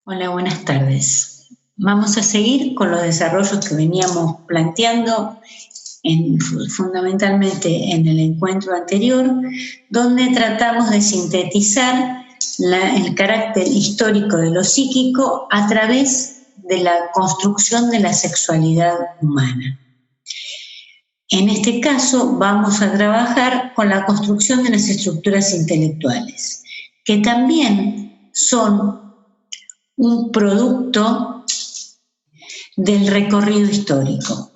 Hola, buenas tardes. Vamos a seguir con los desarrollos que veníamos planteando fundamentalmente en el encuentro anterior, donde tratamos de sintetizar el carácter histórico de lo psíquico a través de la construcción de la sexualidad humana. En este caso vamos a trabajar con la construcción de las estructuras intelectuales, que también son un producto del recorrido histórico.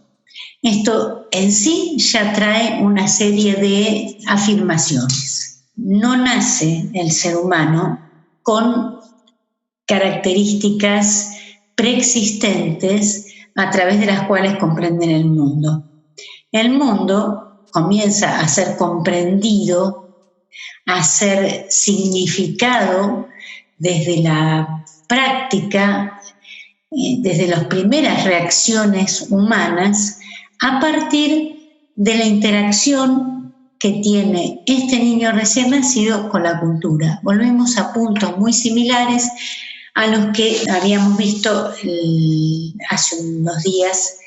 Esto en sí ya trae una serie de afirmaciones. No nace el ser humano con características preexistentes a través de las cuales comprenden el mundo. El mundo comienza a ser comprendido, a ser significado desde la práctica, desde las primeras reacciones humanas, a partir de la interacción que tiene este niño recién nacido con la cultura. Volvemos a puntos muy similares a los que habíamos visto hace unos días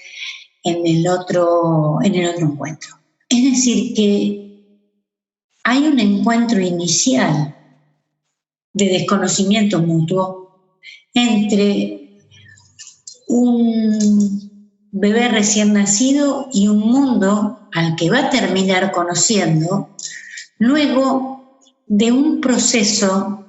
en el otro encuentro. Es decir, que hay un encuentro inicial de desconocimiento mutuo entre un bebé recién nacido y un mundo al que va a terminar conociendo, luego de un proceso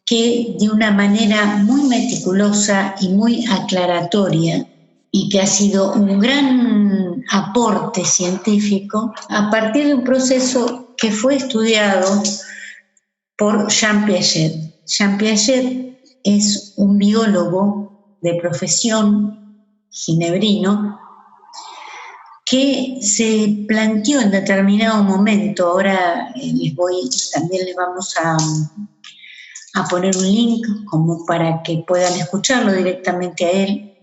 que de una manera muy meticulosa y muy aclaratoria, y que ha sido un gran aporte científico, a partir de un proceso que fue estudiado por Jean Piaget. Jean Piaget es un biólogo de profesión ginebrino que se planteó en determinado momento. Ahora también les vamos a poner un link como para que puedan escucharlo directamente a él.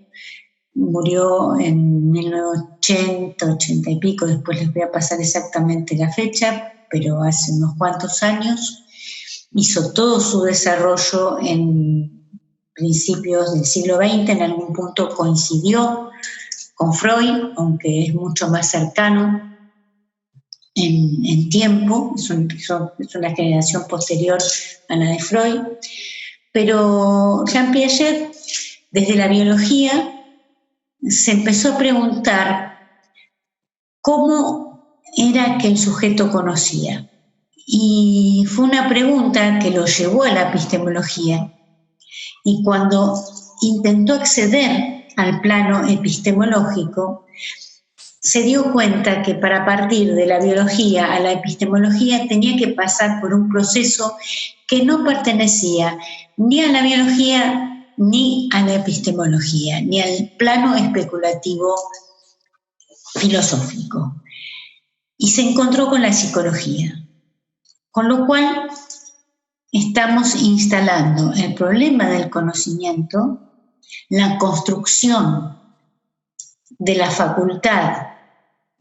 Murió en 1980, 80 y pico, después les voy a pasar exactamente la fecha, pero hace unos cuantos años. Hizo todo su desarrollo en principios del siglo XX, en algún punto coincidió con Freud, aunque es mucho más cercano en tiempo, es una generación posterior a la de Freud, pero Jean Piaget, desde la biología, se empezó a preguntar cómo era que el sujeto conocía. Y fue una pregunta que lo llevó a la epistemología. Y cuando intentó acceder al plano epistemológico, se dio cuenta que para partir de la biología a la epistemología tenía que pasar por un proceso que no pertenecía ni a la biología ni a la epistemología, ni al plano especulativo filosófico. Y se encontró con la psicología. Con lo cual, estamos instalando el problema del conocimiento, la construcción de la facultad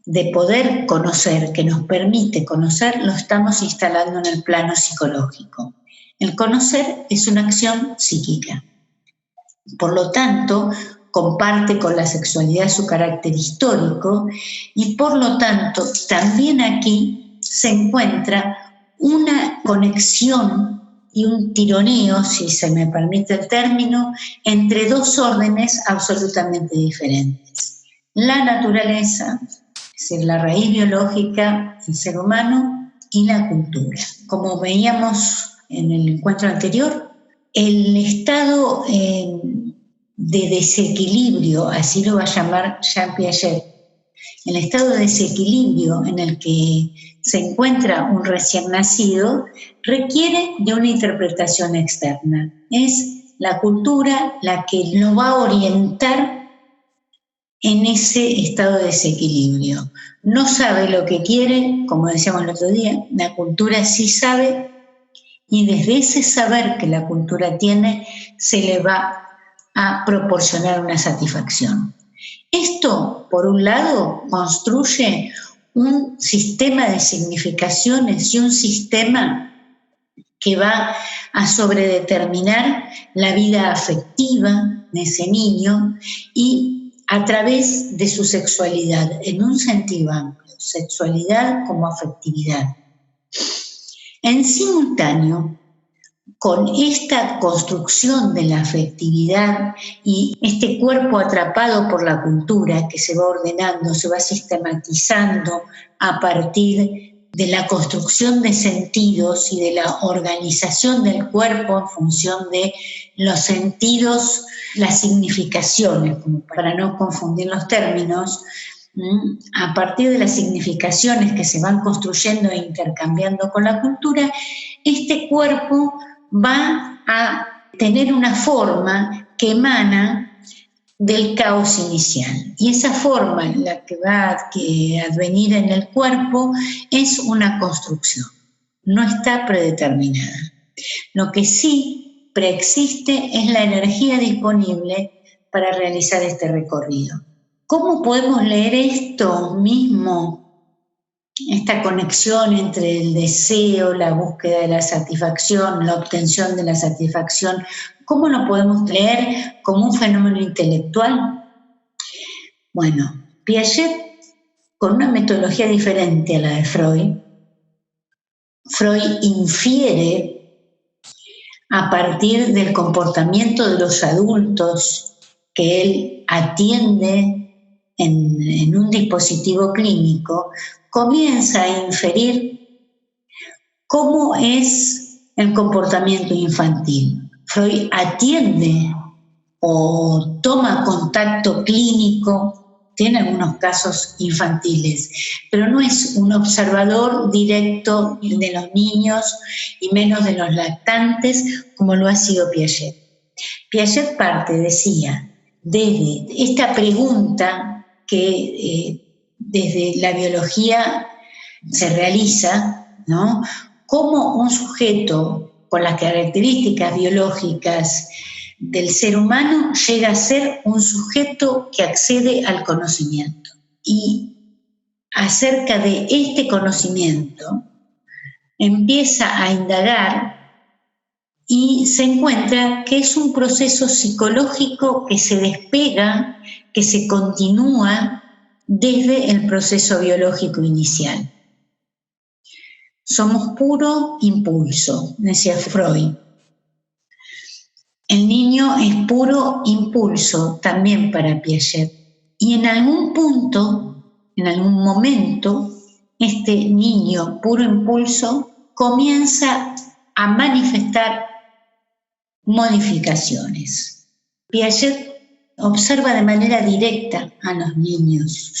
de poder conocer, que nos permite conocer, lo estamos instalando en el plano psicológico. El conocer es una acción psíquica. Por lo tanto, comparte con la sexualidad su carácter histórico y por lo tanto también aquí se encuentra una conexión y un tironeo, si se me permite el término, entre dos órdenes absolutamente diferentes. La naturaleza, es decir, la raíz biológica del ser humano, y la cultura. Como veíamos en el encuentro anterior, el estado de desequilibrio, así lo va a llamar Jean Piaget, el estado de desequilibrio en el que se encuentra un recién nacido requiere de una interpretación externa. Es la cultura la que lo va a orientar en ese estado de desequilibrio. No sabe lo que quiere, como decíamos el otro día, la cultura sí sabe, y desde ese saber que la cultura tiene se le va a proporcionar una satisfacción. Esto, por un lado, construye un sistema de significaciones y un sistema que va a sobredeterminar la vida afectiva de ese niño y a través de su sexualidad, en un sentido amplio, sexualidad como afectividad. En simultáneo, con esta construcción de la afectividad y este cuerpo atrapado por la cultura que se va ordenando, se va sistematizando a partir de la construcción de sentidos y de la organización del cuerpo en función de los sentidos, las significaciones, como para no confundir los términos, a partir de las significaciones que se van construyendo e intercambiando con la cultura, este cuerpo va a tener una forma que emana del caos inicial. Y esa forma en la que va a advenir en el cuerpo es una construcción, no está predeterminada. Lo que sí preexiste es la energía disponible para realizar este recorrido. ¿Cómo podemos leer esto mismo, esta conexión entre el deseo, la búsqueda de la satisfacción, la obtención de la satisfacción? ¿Cómo lo podemos leer como un fenómeno intelectual? Bueno, Piaget, con una metodología diferente a la de Freud infiere a partir del comportamiento de los adultos que él atiende en un dispositivo clínico, comienza a inferir cómo es el comportamiento infantil. Freud atiende o toma contacto clínico, tiene algunos casos infantiles, pero no es un observador directo de los niños y menos de los lactantes como lo ha sido Piaget. Piaget parte, decía, desde esta pregunta que desde la biología se realiza, ¿no? ¿Cómo un sujeto con las características biológicas del ser humano llega a ser un sujeto que accede al conocimiento? Y acerca de este conocimiento empieza a indagar y se encuentra que es un proceso psicológico que se despega, que se continúa desde el proceso biológico inicial. Somos puro impulso, decía Freud. El niño es puro impulso también para Piaget. Y en algún punto, en algún momento, este niño puro impulso comienza a manifestar modificaciones. Piaget observa de manera directa a los niños.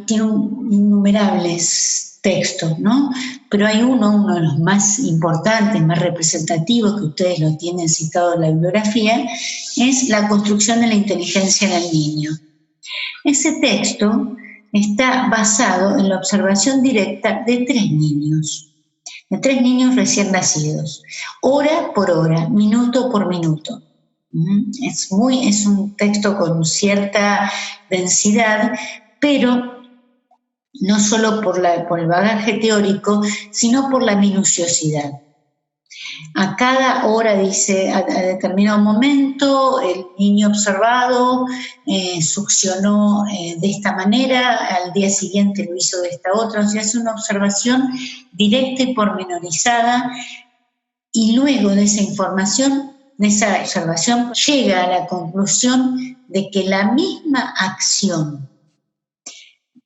Tiene innumerables textos, ¿no? Pero hay uno de los más importantes, más representativos, que ustedes lo tienen citado en la bibliografía, es La construcción de la inteligencia en el niño. Ese texto está basado en la observación directa de tres niños recién nacidos, hora por hora, minuto por minuto. Es un texto con cierta densidad, pero no solo por el bagaje teórico, sino por la minuciosidad. A cada hora, dice, a determinado momento, el niño observado succionó de esta manera, al día siguiente lo hizo de esta otra, o sea, es una observación directa y pormenorizada, y luego de esa información, de esa observación, llega a la conclusión de que la misma acción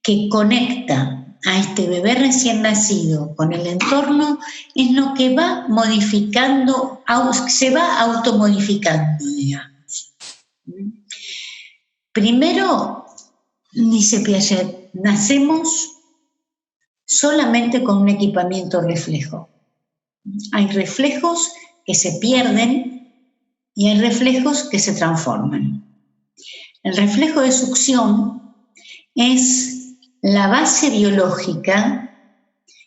que conecta a este bebé recién nacido con el entorno es lo que va modificando, se va automodificando, digamos. Primero, dice Piaget, nacemos solamente con un equipamiento reflejo. Hay reflejos que se pierden y hay reflejos que se transforman. El reflejo de succión es la base biológica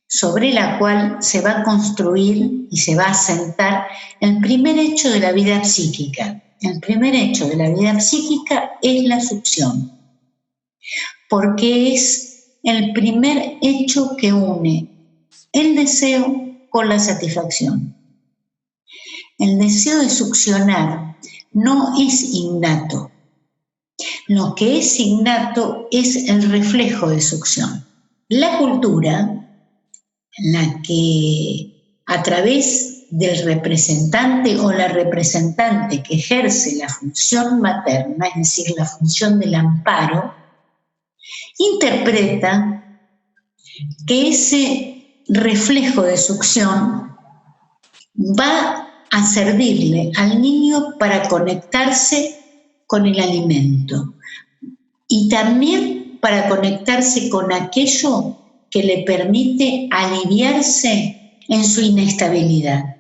sobre la cual se va a construir y se va a asentar el primer hecho de la vida psíquica. El primer hecho de la vida psíquica es la succión, porque es el primer hecho que une el deseo con la satisfacción. El deseo de succionar no es innato. Lo que es innato es el reflejo de succión. La cultura, la que a través del representante o la representante que ejerce la función materna, es decir, la función del amparo, interpreta que ese reflejo de succión va a servirle al niño para conectarse con el alimento y también para conectarse con aquello que le permite aliviarse en su inestabilidad.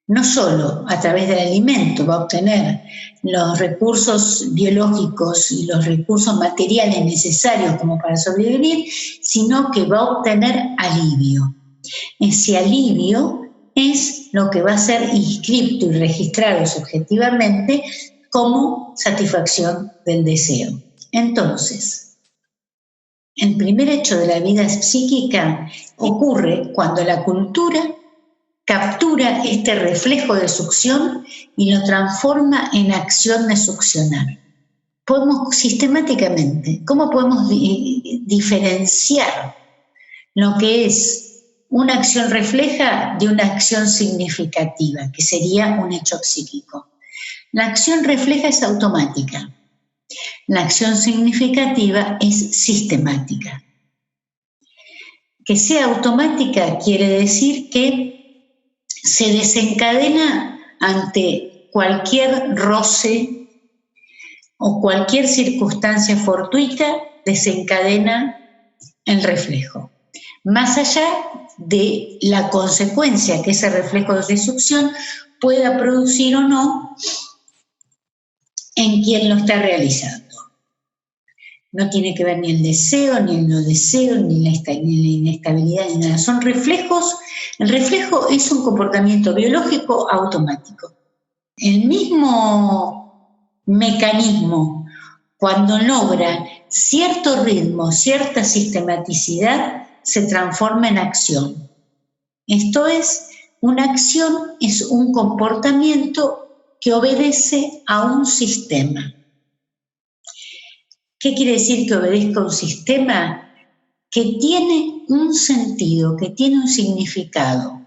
No solo a través del alimento va a obtener los recursos biológicos y los recursos materiales necesarios como para sobrevivir, sino que va a obtener alivio. Ese alivio es lo que va a ser inscrito y registrado subjetivamente como satisfacción del deseo. Entonces, el primer hecho de la vida psíquica ocurre cuando la cultura captura este reflejo de succión y lo transforma en acción de succionar. Podemos sistemáticamente, ¿cómo podemos diferenciar lo que es una acción refleja de una acción significativa, que sería un hecho psíquico? La acción refleja es automática. La acción significativa es sistemática. Que sea automática quiere decir que se desencadena ante cualquier roce o cualquier circunstancia fortuita, desencadena el reflejo. Más allá de la consecuencia que ese reflejo de succión pueda producir o no en quien lo está realizando. No tiene que ver ni el deseo, ni el no deseo, ni la inestabilidad, ni nada. Son reflejos. El reflejo es un comportamiento biológico automático. El mismo mecanismo, cuando logra cierto ritmo, cierta sistematicidad, se transforma en acción. Esto es, una acción es un comportamiento que obedece a un sistema. ¿Qué quiere decir que obedezca a un sistema? Que tiene un sentido, que tiene un significado.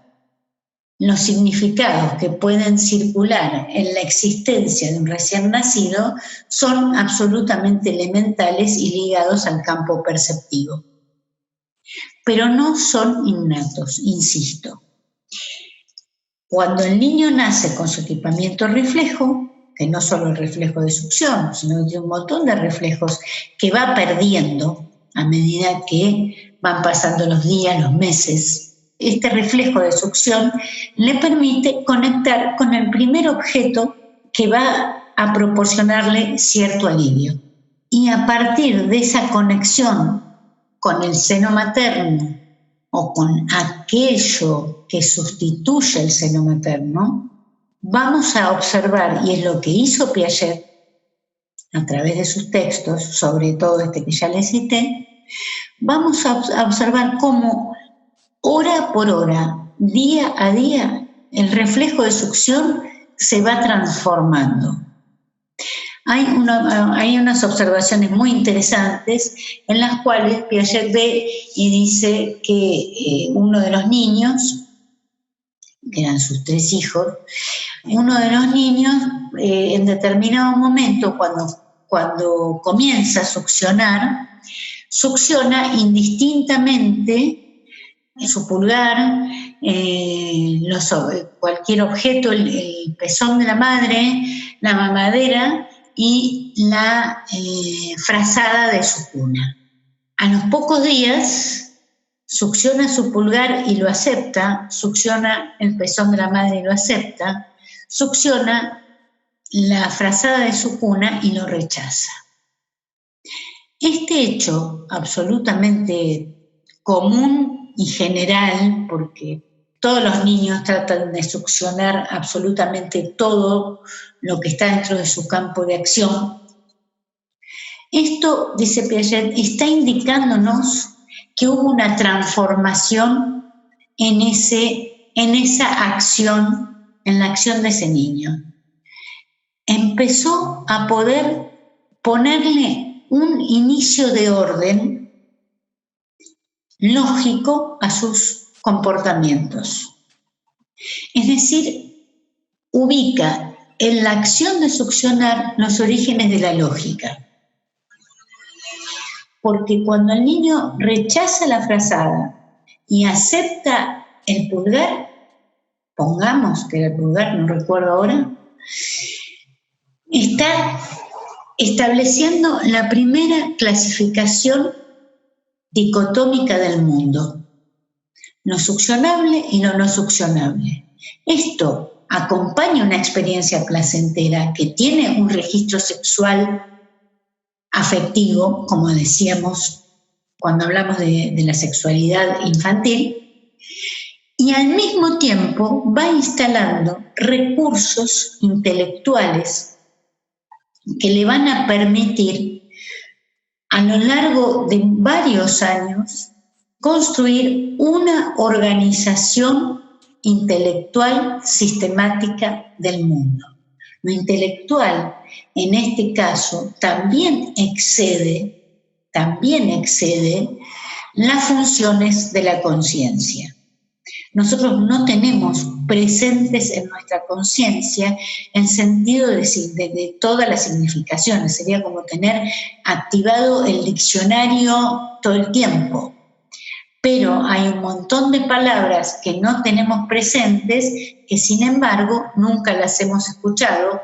Los significados que pueden circular en la existencia de un recién nacido son absolutamente elementales y ligados al campo perceptivo. Pero no son innatos, insisto. Cuando el niño nace con su equipamiento reflejo, que no solo el reflejo de succión, sino de un montón de reflejos que va perdiendo a medida que van pasando los días, los meses. Este reflejo de succión le permite conectar con el primer objeto que va a proporcionarle cierto alivio. Y a partir de esa conexión con el seno materno o con aquello que sustituye el seno materno, vamos a observar, y es lo que hizo Piaget a través de sus textos, sobre todo este que ya les cité, vamos a observar cómo hora por hora, día a día, el reflejo de succión se va transformando. Hay unas observaciones muy interesantes en las cuales Piaget ve y dice que uno de los niños, que eran sus 3 hijos, uno de los niños en determinado momento, cuando comienza a succionar, succiona indistintamente su pulgar, cualquier objeto, el pezón de la madre, la mamadera y la frazada de su cuna. A los pocos días succiona su pulgar y lo acepta, succiona el pezón de la madre y lo acepta, succiona la frazada de su cuna y lo rechaza. Este hecho absolutamente común y general, porque todos los niños tratan de succionar absolutamente todo lo que está dentro de su campo de acción. Esto, dice Piaget, está indicándonos que hubo una transformación en esa acción, en la acción de ese niño. Empezó a poder ponerle un inicio de orden lógico a sus comportamientos. Es decir, ubica en la acción de succionar los orígenes de la lógica. Porque cuando el niño rechaza la frazada y acepta el pulgar, pongamos que era el pulgar, no recuerdo ahora, está estableciendo la primera clasificación dicotómica del mundo, lo succionable y lo no succionable. Esto acompaña una experiencia placentera que tiene un registro sexual afectivo, como decíamos cuando hablamos de la sexualidad infantil, y al mismo tiempo va instalando recursos intelectuales que le van a permitir a lo largo de varios años construir una organización intelectual sistemática del mundo. Lo intelectual, en este caso, también excede las funciones de la conciencia. Nosotros no tenemos presentes en nuestra conciencia el sentido de todas las significaciones. Sería como tener activado el diccionario todo el tiempo. Pero hay un montón de palabras que no tenemos presentes que, sin embargo, nunca las hemos escuchado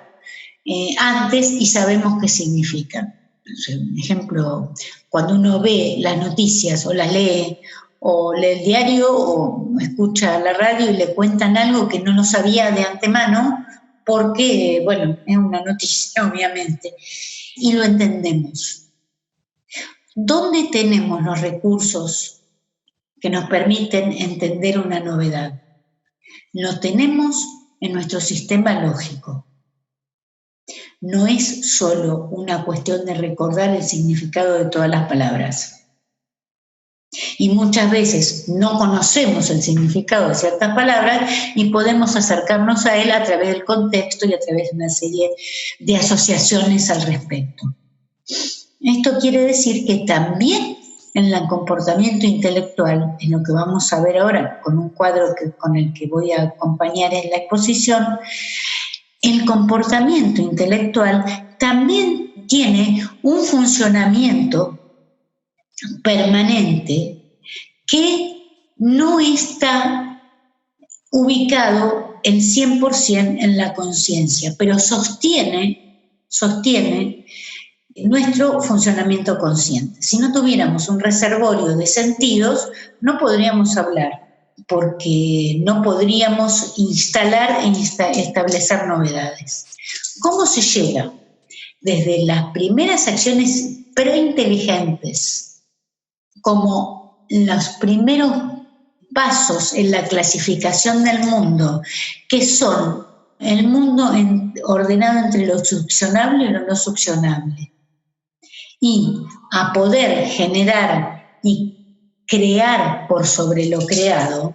antes y sabemos qué significan. Por ejemplo, cuando uno ve las noticias o las lee, o lee el diario o escucha la radio y le cuentan algo que no lo sabía de antemano, porque, bueno, es una noticia, obviamente, y lo entendemos. ¿Dónde tenemos los recursos que nos permiten entender una novedad? Lo tenemos en nuestro sistema lógico. No es solo una cuestión de recordar el significado de todas las palabras. Y muchas veces no conocemos el significado de ciertas palabras y podemos acercarnos a él a través del contexto y a través de una serie de asociaciones al respecto. Esto quiere decir que también en el comportamiento intelectual, en lo que vamos a ver ahora con un cuadro con el que voy a acompañar en la exposición, el comportamiento intelectual también tiene un funcionamiento permanente que no está ubicado el 100% en la conciencia, pero sostiene nuestro funcionamiento consciente. Si no tuviéramos un reservorio de sentidos, no podríamos hablar, porque no podríamos instalar e establecer novedades. ¿Cómo se llega? Desde las primeras acciones preinteligentes, como los primeros pasos en la clasificación del mundo, que son el mundo ordenado entre lo succionable y lo no succionable, y a poder generar y crear por sobre lo creado,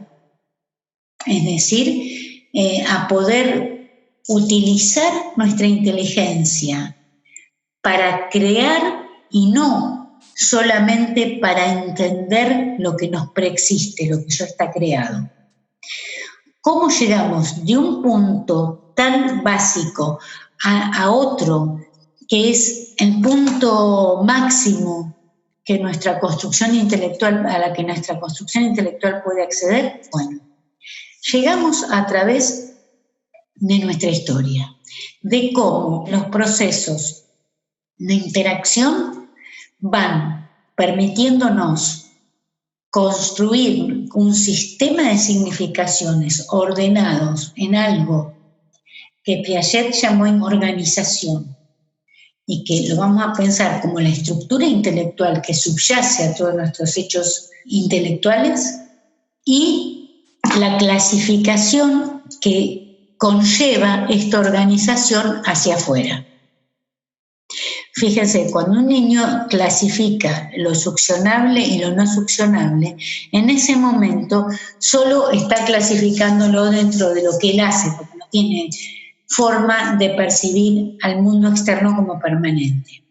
es decir, a poder utilizar nuestra inteligencia para crear y no solamente para entender lo que nos preexiste, lo que ya está creado. ¿Cómo llegamos de un punto tan básico a otro, que es el punto máximo que nuestra construcción intelectual, a la que nuestra construcción intelectual puede acceder? Bueno, llegamos a través de nuestra historia, de cómo los procesos de interacción van permitiéndonos construir un sistema de significaciones ordenados en algo que Piaget llamó en organización y que lo vamos a pensar como la estructura intelectual que subyace a todos nuestros hechos intelectuales y la clasificación que conlleva esta organización hacia afuera. Fíjense, cuando un niño clasifica lo succionable y lo no succionable, en ese momento solo está clasificándolo dentro de lo que él hace, porque no tiene forma de percibir al mundo externo como permanente.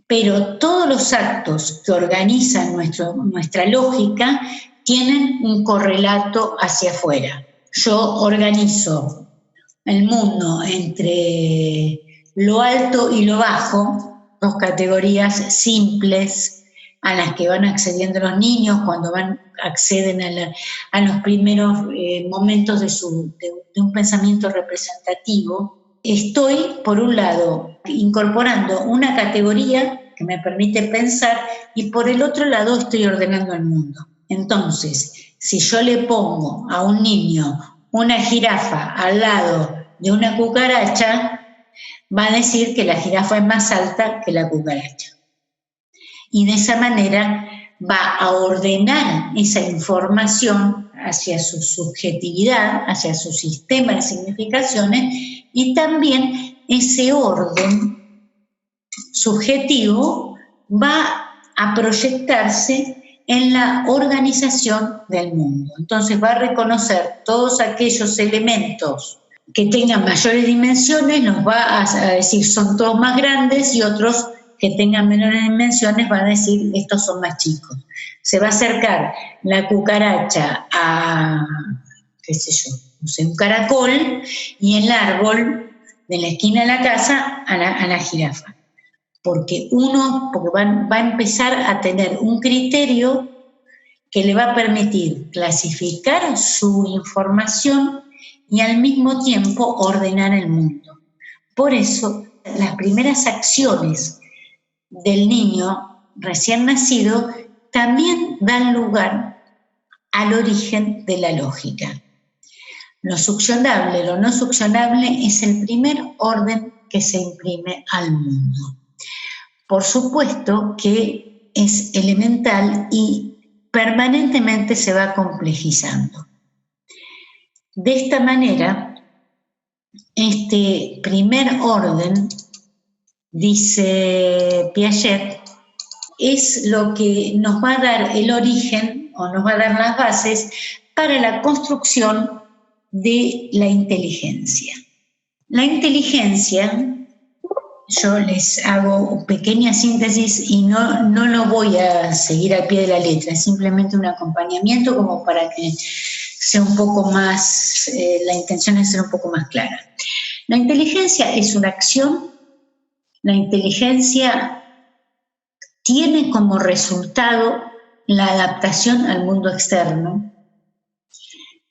Pero todos los actos que organizan nuestra lógica tienen un correlato hacia afuera. Yo organizo el mundo entre lo alto y lo bajo, dos categorías simples a las que van accediendo los niños cuando acceden a los primeros momentos de un pensamiento representativo. Estoy, por un lado, incorporando una categoría que me permite pensar y por el otro lado estoy ordenando el mundo. Entonces, si yo le pongo a un niño una jirafa al lado de una cucaracha, va a decir que la jirafa es más alta que la cucaracha. Y de esa manera va a ordenar esa información hacia su subjetividad, hacia su sistema de significaciones, y también ese orden subjetivo va a proyectarse en la organización del mundo. Entonces va a reconocer todos aquellos elementos que tengan mayores dimensiones, nos va a decir son todos más grandes, y otros que tengan menores dimensiones van a decir estos son más chicos. Se va a acercar la cucaracha a, qué sé yo, no sé, un caracol, y el árbol de la esquina de la casa a la jirafa. Porque va a empezar a tener un criterio que le va a permitir clasificar su información y al mismo tiempo ordenar el mundo. Por eso, las primeras acciones del niño recién nacido también dan lugar al origen de la lógica. Lo succionable, lo no succionable es el primer orden que se imprime al mundo. Por supuesto que es elemental y permanentemente se va complejizando. De esta manera, este primer orden, dice Piaget, es lo que nos va a dar el origen o nos va a dar las bases para la construcción de la inteligencia. La inteligencia, yo les hago pequeña síntesis y no lo voy a seguir al pie de la letra, es simplemente un acompañamiento como para que sea un poco más, la intención es ser un poco más clara. La inteligencia es una acción, la inteligencia tiene como resultado la adaptación al mundo externo,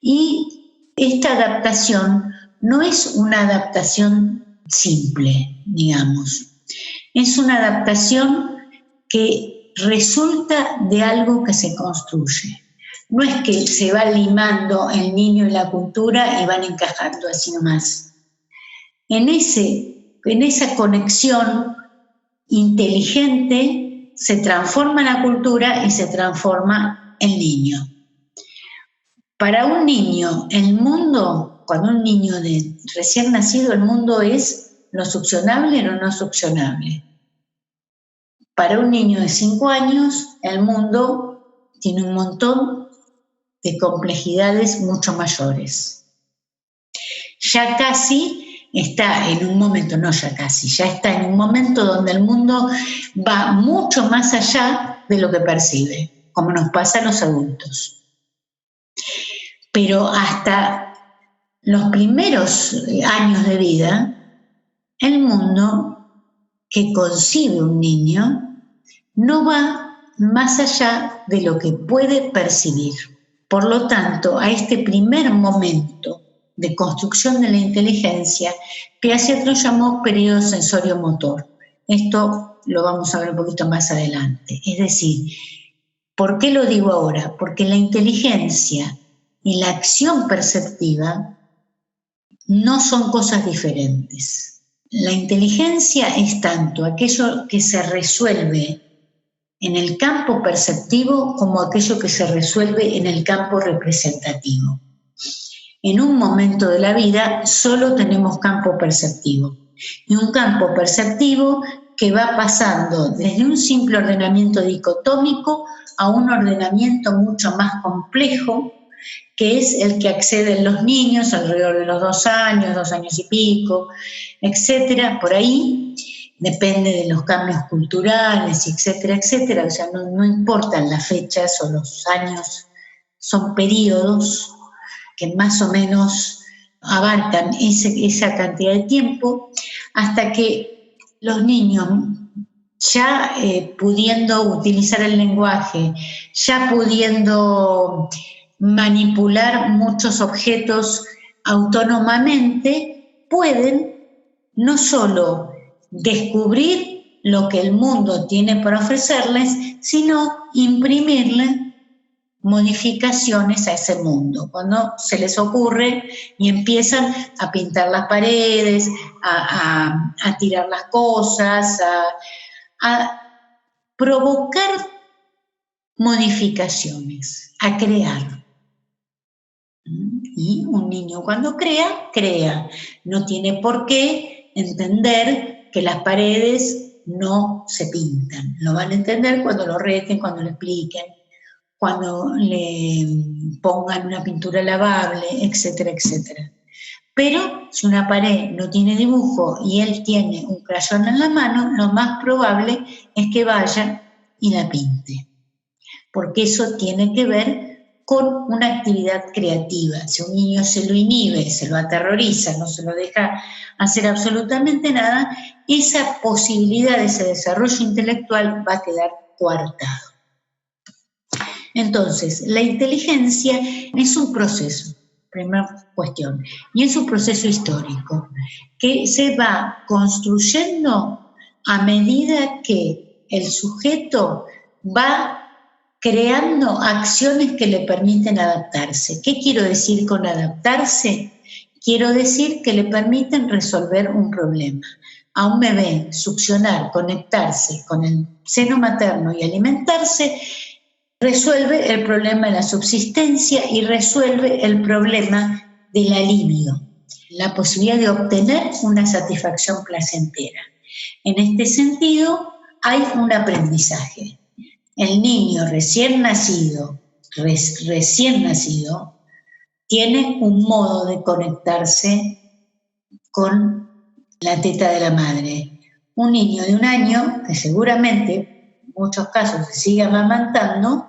y esta adaptación no es una adaptación simple, digamos. Es una adaptación que resulta de algo que se construye. No es que se va limando el niño y la cultura y van encajando así nomás. En esa conexión inteligente se transforma la cultura y se transforma el niño. Para un niño, el mundo, cuando un niño recién nacido, el mundo es lo succionable y lo no succionable. Para un niño de 5 años, el mundo tiene un montón de complejidades mucho mayores. Ya casi está en un momento, no ya casi, ya está en un momento donde el mundo va mucho más allá de lo que percibe, como nos pasa a los adultos. Pero hasta los primeros años de vida, el mundo que concibe un niño no va más allá de lo que puede percibir. Por lo tanto, a este primer momento de construcción de la inteligencia, Piaget lo llamó periodo sensorio-motor. Esto lo vamos a ver un poquito más adelante. Es decir, ¿por qué lo digo ahora? Porque la inteligencia y la acción perceptiva no son cosas diferentes. La inteligencia es tanto aquello que se resuelve en el campo perceptivo como aquello que se resuelve en el campo representativo. En un momento de la vida solo tenemos campo perceptivo. y un campo perceptivo que va pasando desde un simple ordenamiento dicotómico a un ordenamiento mucho más complejo, que es el que acceden los niños alrededor de los 2 años y pico, etcétera, por ahí. Depende de los cambios culturales, etcétera, etcétera. O sea, no importan las fechas o los años, son periodos que más o menos abarcan esa cantidad de tiempo, hasta que los niños, ya pudiendo utilizar el lenguaje, ya pudiendo manipular muchos objetos autónomamente, pueden no solo descubrir lo que el mundo tiene para ofrecerles, sino imprimirle modificaciones a ese mundo. Cuando se les ocurre y empiezan a pintar las paredes, a tirar las cosas, a provocar modificaciones, a crear. Y un niño cuando crea. No tiene por qué entender que las paredes no se pintan. Lo van a entender cuando lo reten, cuando lo expliquen, cuando le pongan una pintura lavable, etcétera, etcétera. Pero si una pared no tiene dibujo y él tiene un crayón en la mano, lo más probable es que vaya y la pinte, porque eso tiene que ver con una actividad creativa. Si un niño se lo inhibe, se lo aterroriza, no se lo deja hacer absolutamente nada, esa posibilidad de ese desarrollo intelectual va a quedar coartado. Entonces, la inteligencia es un proceso, primera cuestión, y es un proceso histórico que se va construyendo a medida que el sujeto va creando acciones que le permiten adaptarse. ¿Qué quiero decir con adaptarse? Quiero decir que le permiten resolver un problema. A un bebé succionar, conectarse con el seno materno y alimentarse, resuelve el problema de la subsistencia y resuelve el problema del alivio, la posibilidad de obtener una satisfacción placentera. En este sentido, hay un aprendizaje. El niño recién nacido, tiene un modo de conectarse con la teta de la madre. Un niño de 1 año, que seguramente en muchos casos se sigue amamantando,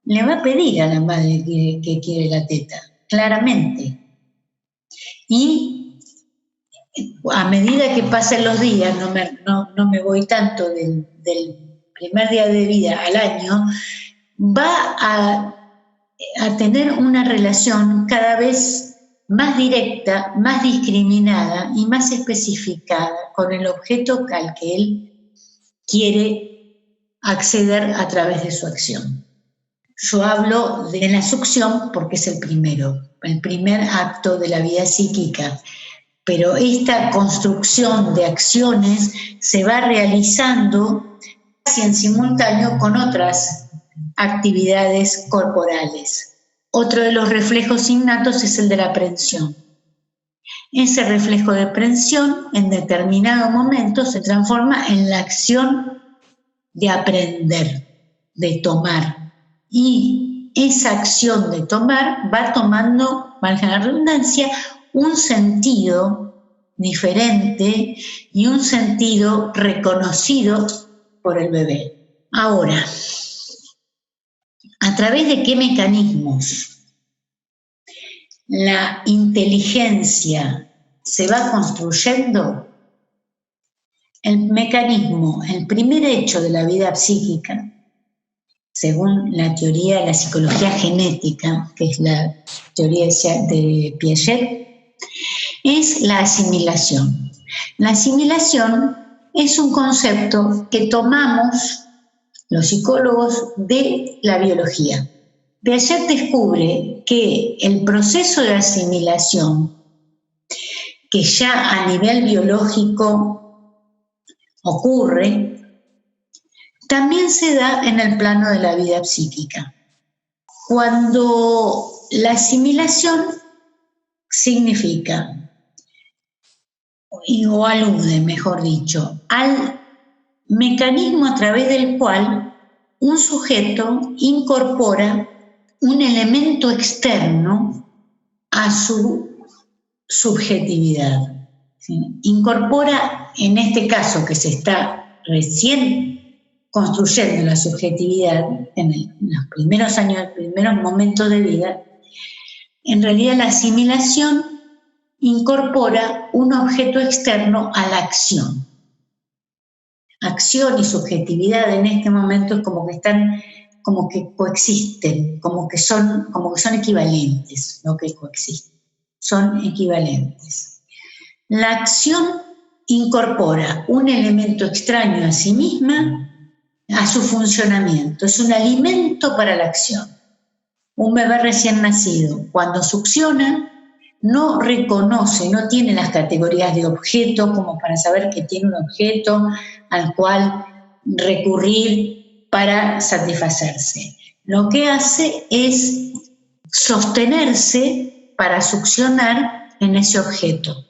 le va a pedir a la madre que quiere la teta, claramente. Y a medida que pasen los días, no me voy tanto del primer día de vida al año, va a tener una relación cada vez más directa, más discriminada y más especificada con el objeto al que él quiere acceder a través de su acción. Yo hablo de la succión porque es el primer acto de la vida psíquica, pero esta construcción de acciones se va realizando casi en simultáneo con otras actividades corporales. Otro de los reflejos innatos es el de la aprensión. Ese reflejo de aprensión en determinado momento se transforma en la acción de aprender, de tomar. Y esa acción de tomar va tomando, valga la redundancia, un sentido diferente y un sentido reconocido por el bebé. Ahora, ¿a través de qué mecanismos la inteligencia se va construyendo? El mecanismo, el primer hecho de la vida psíquica, según la teoría de la psicología genética, que es la teoría de Piaget, es la asimilación. La asimilación es un concepto que tomamos los psicólogos de la biología. Piaget descubre que el proceso de asimilación, que ya a nivel biológico ocurre, también se da en el plano de la vida psíquica. Cuando la asimilación significa o alude, mejor dicho, al mecanismo a través del cual un sujeto incorpora un elemento externo a su subjetividad. ¿Sí? Incorpora, en este caso que se está recién construyendo la subjetividad en los primeros años, los primeros momentos de vida, en realidad la asimilación incorpora un objeto externo a la acción. Acción y subjetividad en este momento es como que están, como que coexisten, como que son equivalentes, no que coexisten, son equivalentes. La acción incorpora un elemento extraño a sí misma, a su funcionamiento, es un alimento para la acción. Un bebé recién nacido, cuando succiona, no reconoce, no tiene las categorías de objeto como para saber que tiene un objeto al cual recurrir para satisfacerse. Lo que hace es sostenerse para succionar en ese objeto.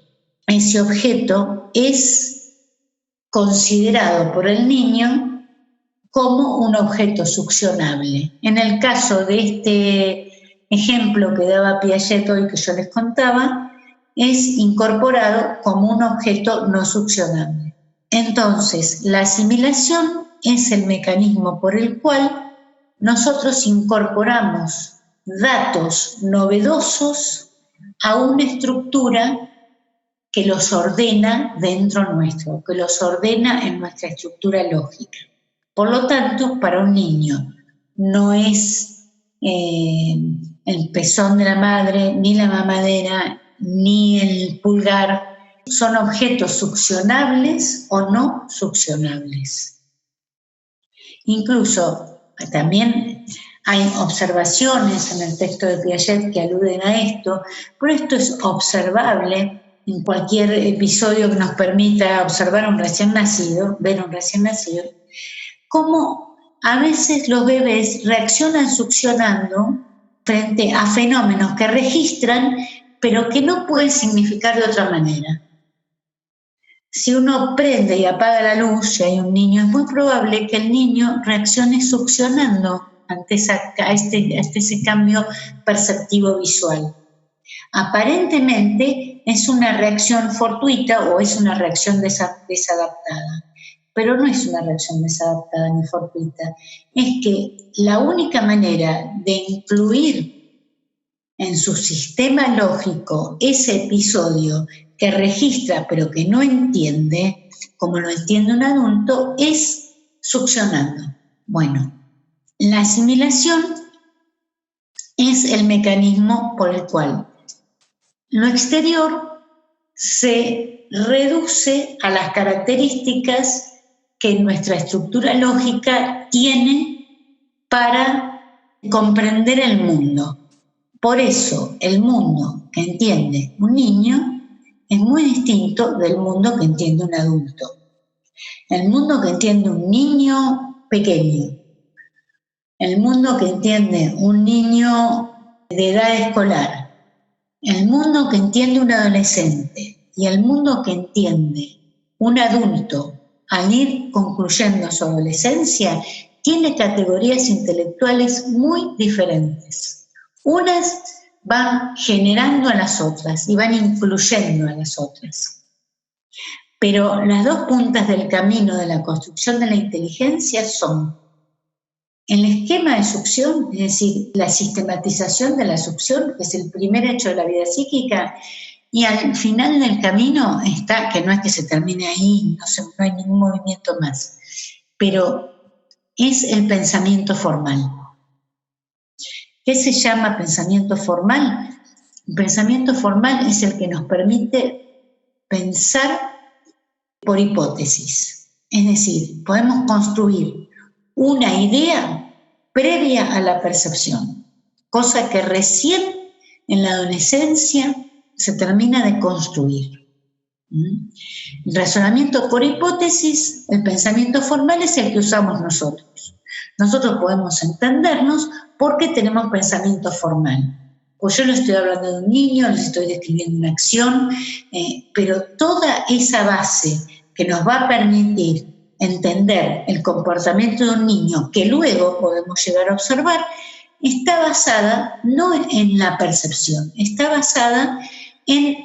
Ese objeto es considerado por el niño como un objeto succionable. En el caso de este ejemplo que daba Piaget hoy que yo les contaba, es incorporado como un objeto no succionable. Entonces, la asimilación es el mecanismo por el cual nosotros incorporamos datos novedosos a una estructura que los ordena dentro nuestro, que los ordena en nuestra estructura lógica. Por lo tanto, para un niño no es el pezón de la madre, ni la mamadera, ni el pulgar, son objetos succionables o no succionables. Incluso también hay observaciones en el texto de Piaget que aluden a esto, pero esto es observable en cualquier episodio que nos permita observar a un recién nacido, ver a un recién nacido, cómo a veces los bebés reaccionan succionando frente a fenómenos que registran, pero que no pueden significar de otra manera. Si uno prende y apaga la luz y hay un niño, es muy probable que el niño reaccione succionando ante ese cambio perceptivo visual. Aparentemente es una reacción fortuita o es una reacción desadaptada, pero no es una reacción desadaptada ni fortuita. Es que la única manera de incluir en su sistema lógico ese episodio que registra pero que no entiende, como lo entiende un adulto, es succionando. Bueno, la asimilación es el mecanismo por el cual lo exterior se reduce a las características que nuestra estructura lógica tiene para comprender el mundo. Por eso, el mundo que entiende un niño es muy distinto del mundo que entiende un adulto. El mundo que entiende un niño pequeño, el mundo que entiende un niño de edad escolar, el mundo que entiende un adolescente y el mundo que entiende un adulto al ir concluyendo su adolescencia tiene categorías intelectuales muy diferentes. Unas van generando a las otras y van incluyendo a las otras. Pero las dos puntas del camino de la construcción de la inteligencia son el esquema de succión, es decir, la sistematización de la succión, que es el primer hecho de la vida psíquica, y al final del camino está, que no es que se termine ahí, no hay ningún movimiento más, pero es el pensamiento formal. ¿Qué se llama pensamiento formal? El pensamiento formal es el que nos permite pensar por hipótesis. Es decir, podemos construir una idea previa a la percepción, cosa que recién en la adolescencia se termina de construir. El razonamiento por hipótesis, el pensamiento formal es el que usamos nosotros. Nosotros podemos entendernos porque tenemos pensamiento formal. Pues yo no estoy hablando de un niño, les estoy describiendo una acción, pero toda esa base que nos va a permitir entender el comportamiento de un niño, que luego podemos llegar a observar, está basada no en la percepción, está basada en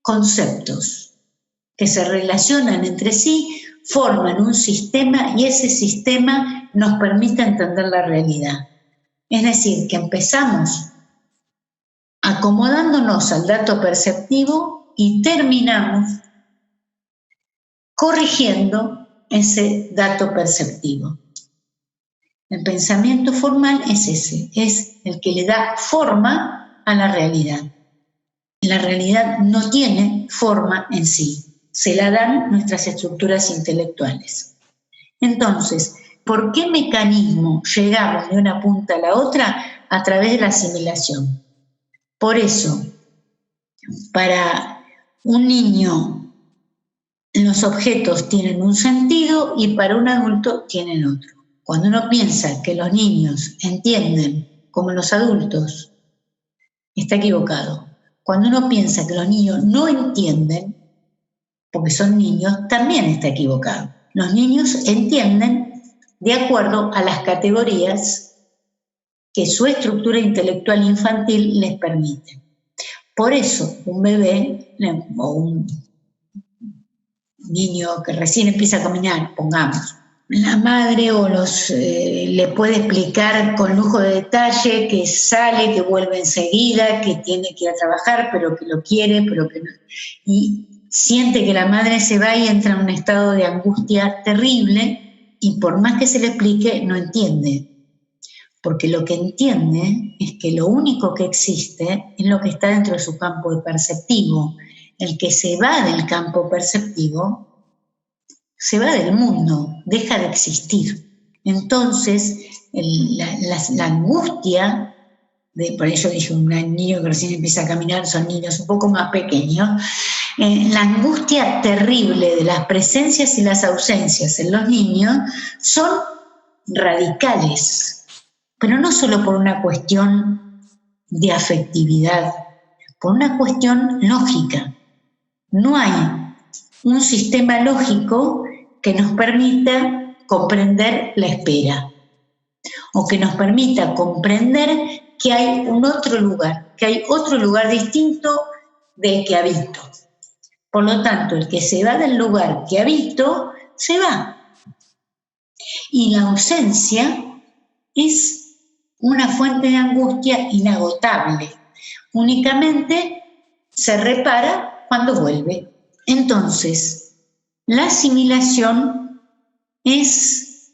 conceptos que se relacionan entre sí, forman un sistema y ese sistema nos permite entender la realidad. Es decir, que empezamos acomodándonos al dato perceptivo y terminamos corrigiendo ese dato perceptivo. El pensamiento formal es ese, es el que le da forma a la realidad. La realidad no tiene forma en sí, se la dan nuestras estructuras intelectuales. Entonces, ¿por qué mecanismo llegamos de una punta a la otra? A través de la asimilación. Por eso, para un niño los objetos tienen un sentido y para un adulto tienen otro. Cuando uno piensa que los niños entienden como los adultos, está equivocado. Cuando uno piensa que los niños no entienden, porque son niños, también está equivocado. Los niños entienden de acuerdo a las categorías que su estructura intelectual infantil les permite. Por eso, un bebé o un niño que recién empieza a caminar, pongamos, la madre o le puede explicar con lujo de detalle que sale, que vuelve enseguida, que tiene que ir a trabajar, pero que lo quiere, pero que no. Y siente que la madre se va y entra en un estado de angustia terrible y por más que se le explique, no entiende. Porque lo que entiende es que lo único que existe es lo que está dentro de su campo perceptivo. El que se va del campo perceptivo se va del mundo, deja de existir. Entonces, la angustia, por eso dije un niño que recién empieza a caminar, son niños un poco más pequeños, la angustia terrible de las presencias y las ausencias en los niños son radicales, pero no solo por una cuestión de afectividad, por una cuestión lógica. No hay un sistema lógico que nos permita comprender la espera o que nos permita comprender que hay un otro lugar, que hay otro lugar distinto del que habito. Por lo tanto, el que se va del lugar que habito, se va. Y la ausencia es una fuente de angustia inagotable. Únicamente se repara cuando vuelve. Entonces, la asimilación es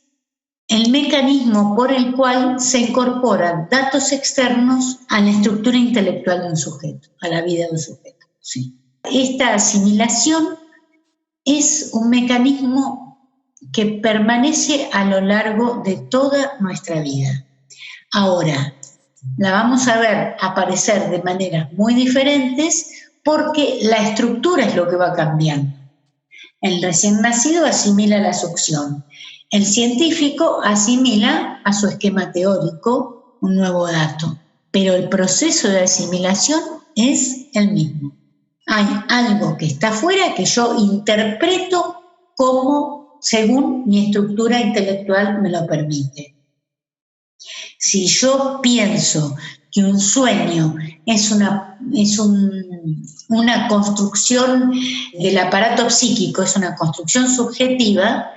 el mecanismo por el cual se incorporan datos externos a la estructura intelectual de un sujeto, a la vida de un sujeto. Sí. Esta asimilación es un mecanismo que permanece a lo largo de toda nuestra vida. Ahora, la vamos a ver aparecer de maneras muy diferentes porque la estructura es lo que va cambiando. El recién nacido asimila la succión. El científico asimila a su esquema teórico un nuevo dato, pero el proceso de asimilación es el mismo. Hay algo que está afuera que yo interpreto como según mi estructura intelectual me lo permite. Si yo pienso que un sueño es una construcción del aparato psíquico, es una construcción subjetiva,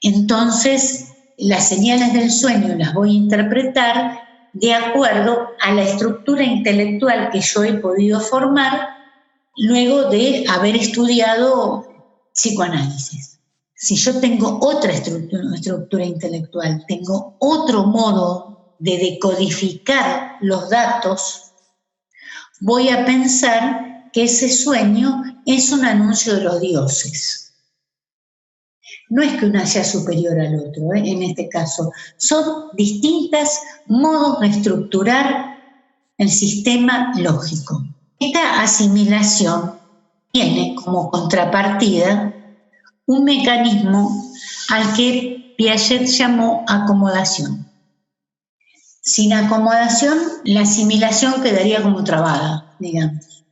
entonces las señales del sueño las voy a interpretar de acuerdo a la estructura intelectual que yo he podido formar luego de haber estudiado psicoanálisis. Si yo tengo otra estructura intelectual, tengo otro modo de decodificar los datos, voy a pensar que ese sueño es un anuncio de los dioses. No es que una sea superior al otro, en este caso. Son distintos modos de estructurar el sistema lógico. Esta asimilación tiene como contrapartida un mecanismo al que Piaget llamó acomodación. Sin acomodación, la asimilación quedaría como trabada, digamos.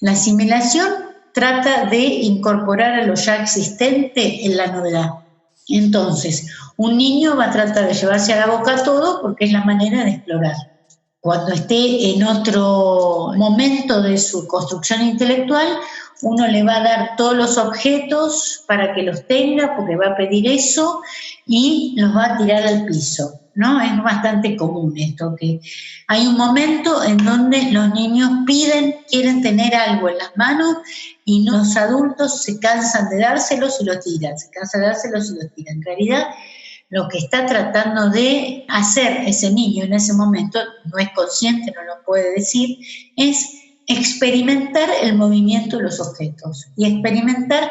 La asimilación trata de incorporar a lo ya existente en la novedad. Entonces, un niño va a tratar de llevarse a la boca todo porque es la manera de explorar. Cuando esté en otro momento de su construcción intelectual, uno le va a dar todos los objetos para que los tenga, porque va a pedir eso, y los va a tirar al piso, ¿no? Es bastante común esto, que hay un momento en donde los niños quieren tener algo en las manos, y los adultos se cansan de dárselos y lo tiran, se cansan de dárselos y lo tiran. En realidad, lo que está tratando de hacer ese niño en ese momento, no es consciente, no lo puede decir, es experimentar el movimiento de los objetos y experimentar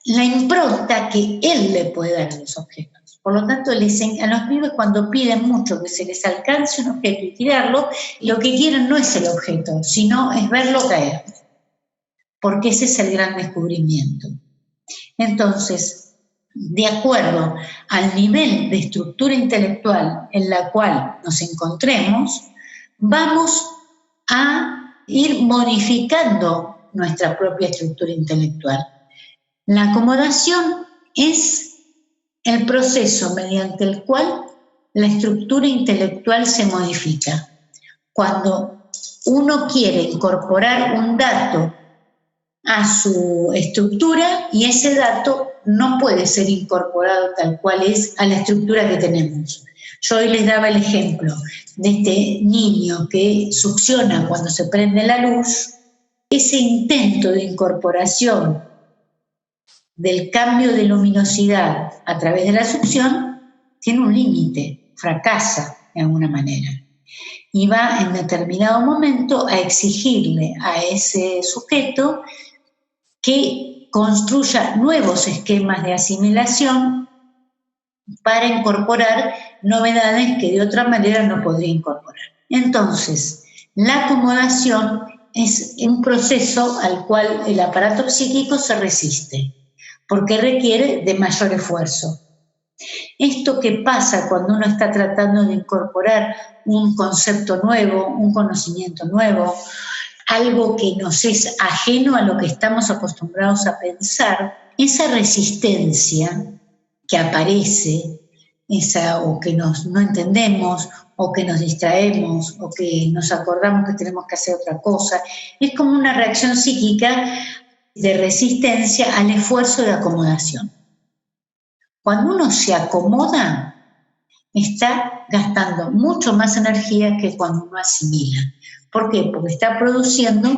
la impronta que él le puede dar a los objetos. Por lo tanto, a los pibes cuando piden mucho que se les alcance un objeto y tirarlo, lo que quieren no es el objeto, sino es verlo caer, porque ese es el gran descubrimiento. Entonces, de acuerdo al nivel de estructura intelectual en la cual nos encontremos, vamos a ir modificando nuestra propia estructura intelectual. La acomodación es el proceso mediante el cual la estructura intelectual se modifica. Cuando uno quiere incorporar un dato a su estructura y ese dato no puede ser incorporado tal cual es a la estructura que tenemos. Yo hoy les daba el ejemplo de este niño que succiona cuando se prende la luz. Ese intento de incorporación del cambio de luminosidad a través de la succión tiene un límite, fracasa de alguna manera. Y va en determinado momento a exigirle a ese sujeto que construya nuevos esquemas de asimilación para incorporar novedades que de otra manera no podría incorporar. Entonces, la acomodación es un proceso al cual el aparato psíquico se resiste, porque requiere de mayor esfuerzo. Esto que pasa cuando uno está tratando de incorporar un concepto nuevo, un conocimiento nuevo, algo que nos es ajeno a lo que estamos acostumbrados a pensar, esa resistencia que aparece, o que no entendemos, o que nos distraemos, o que nos acordamos que tenemos que hacer otra cosa, es como una reacción psíquica de resistencia al esfuerzo de acomodación. Cuando uno se acomoda, está gastando mucho más energía que cuando uno asimila. ¿Por qué? Porque está produciendo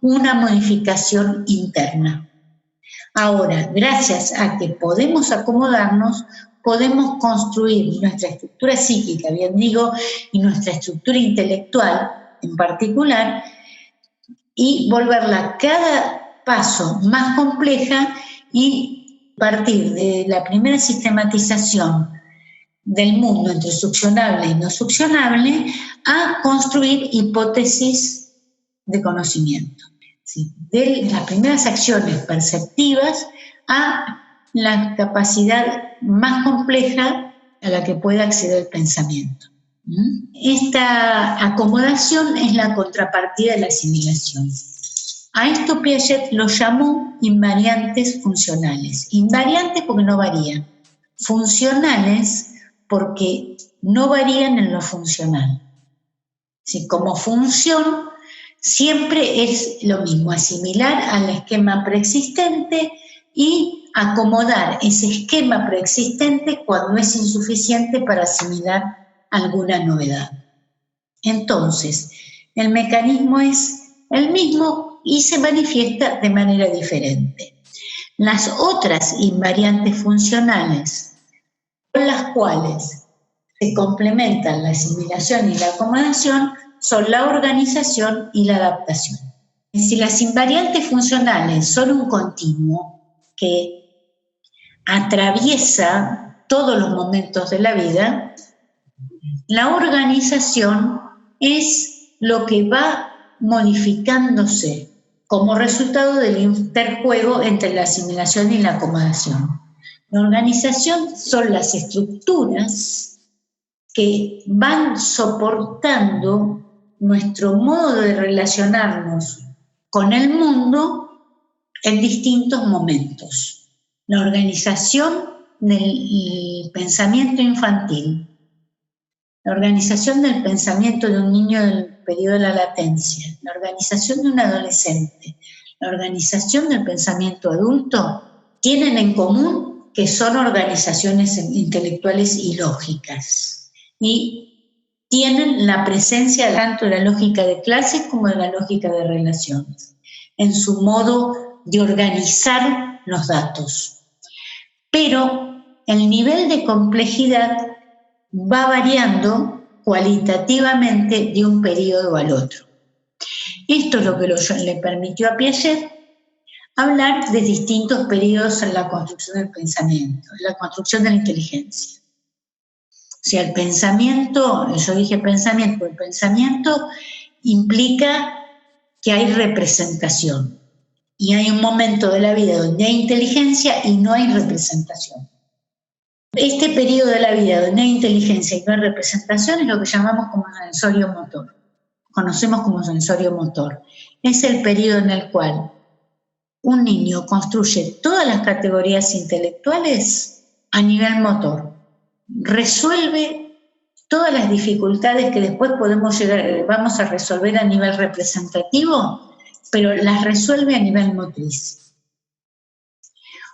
una modificación interna. Ahora, gracias a que podemos acomodarnos, podemos construir nuestra estructura psíquica, bien digo, y nuestra estructura intelectual en particular, y volverla cada paso más compleja y partir de la primera sistematización del mundo entre succionable y no succionable a construir hipótesis de conocimiento. ¿Sí? De las primeras acciones perceptivas a la capacidad más compleja a la que puede acceder el pensamiento. Esta acomodación es la contrapartida de la asimilación. A esto Piaget lo llamó invariantes funcionales. Invariantes porque no varían. Funcionales porque no varían en lo funcional. ¿Sí? Como función siempre es lo mismo, asimilar al esquema preexistente y acomodar ese esquema preexistente cuando es insuficiente para asimilar alguna novedad. Entonces, el mecanismo es el mismo y se manifiesta de manera diferente. Las otras invariantes funcionales con las cuales se complementan la asimilación y la acomodación son la organización y la adaptación. Si las invariantes funcionales son un continuo que atraviesa todos los momentos de la vida, la organización es lo que va modificándose como resultado del interjuego entre la asimilación y la acomodación. La organización son las estructuras que van soportando nuestro modo de relacionarnos con el mundo en distintos momentos. La organización del pensamiento infantil, la organización del pensamiento de un niño del periodo de la latencia, la organización de un adolescente, la organización del pensamiento adulto, tienen en común que son organizaciones intelectuales y lógicas. Y tienen la presencia tanto de la lógica de clases como de la lógica de relaciones, en su modo de organizar los datos. Pero el nivel de complejidad va variando cualitativamente de un periodo al otro. Esto es lo que le permitió a Piaget hablar de distintos periodos en la construcción del pensamiento, en la construcción de la inteligencia. O sea, el pensamiento, yo dije pensamiento, el pensamiento implica que hay representación. Y hay un momento de la vida donde hay inteligencia y no hay representación. Este periodo de la vida donde hay inteligencia y no hay representación es lo que llamamos como sensorio motor. Conocemos como sensorio motor. Es el periodo en el cual un niño construye todas las categorías intelectuales a nivel motor. Resuelve todas las dificultades que después vamos a resolver a nivel representativo, pero las resuelve a nivel motriz.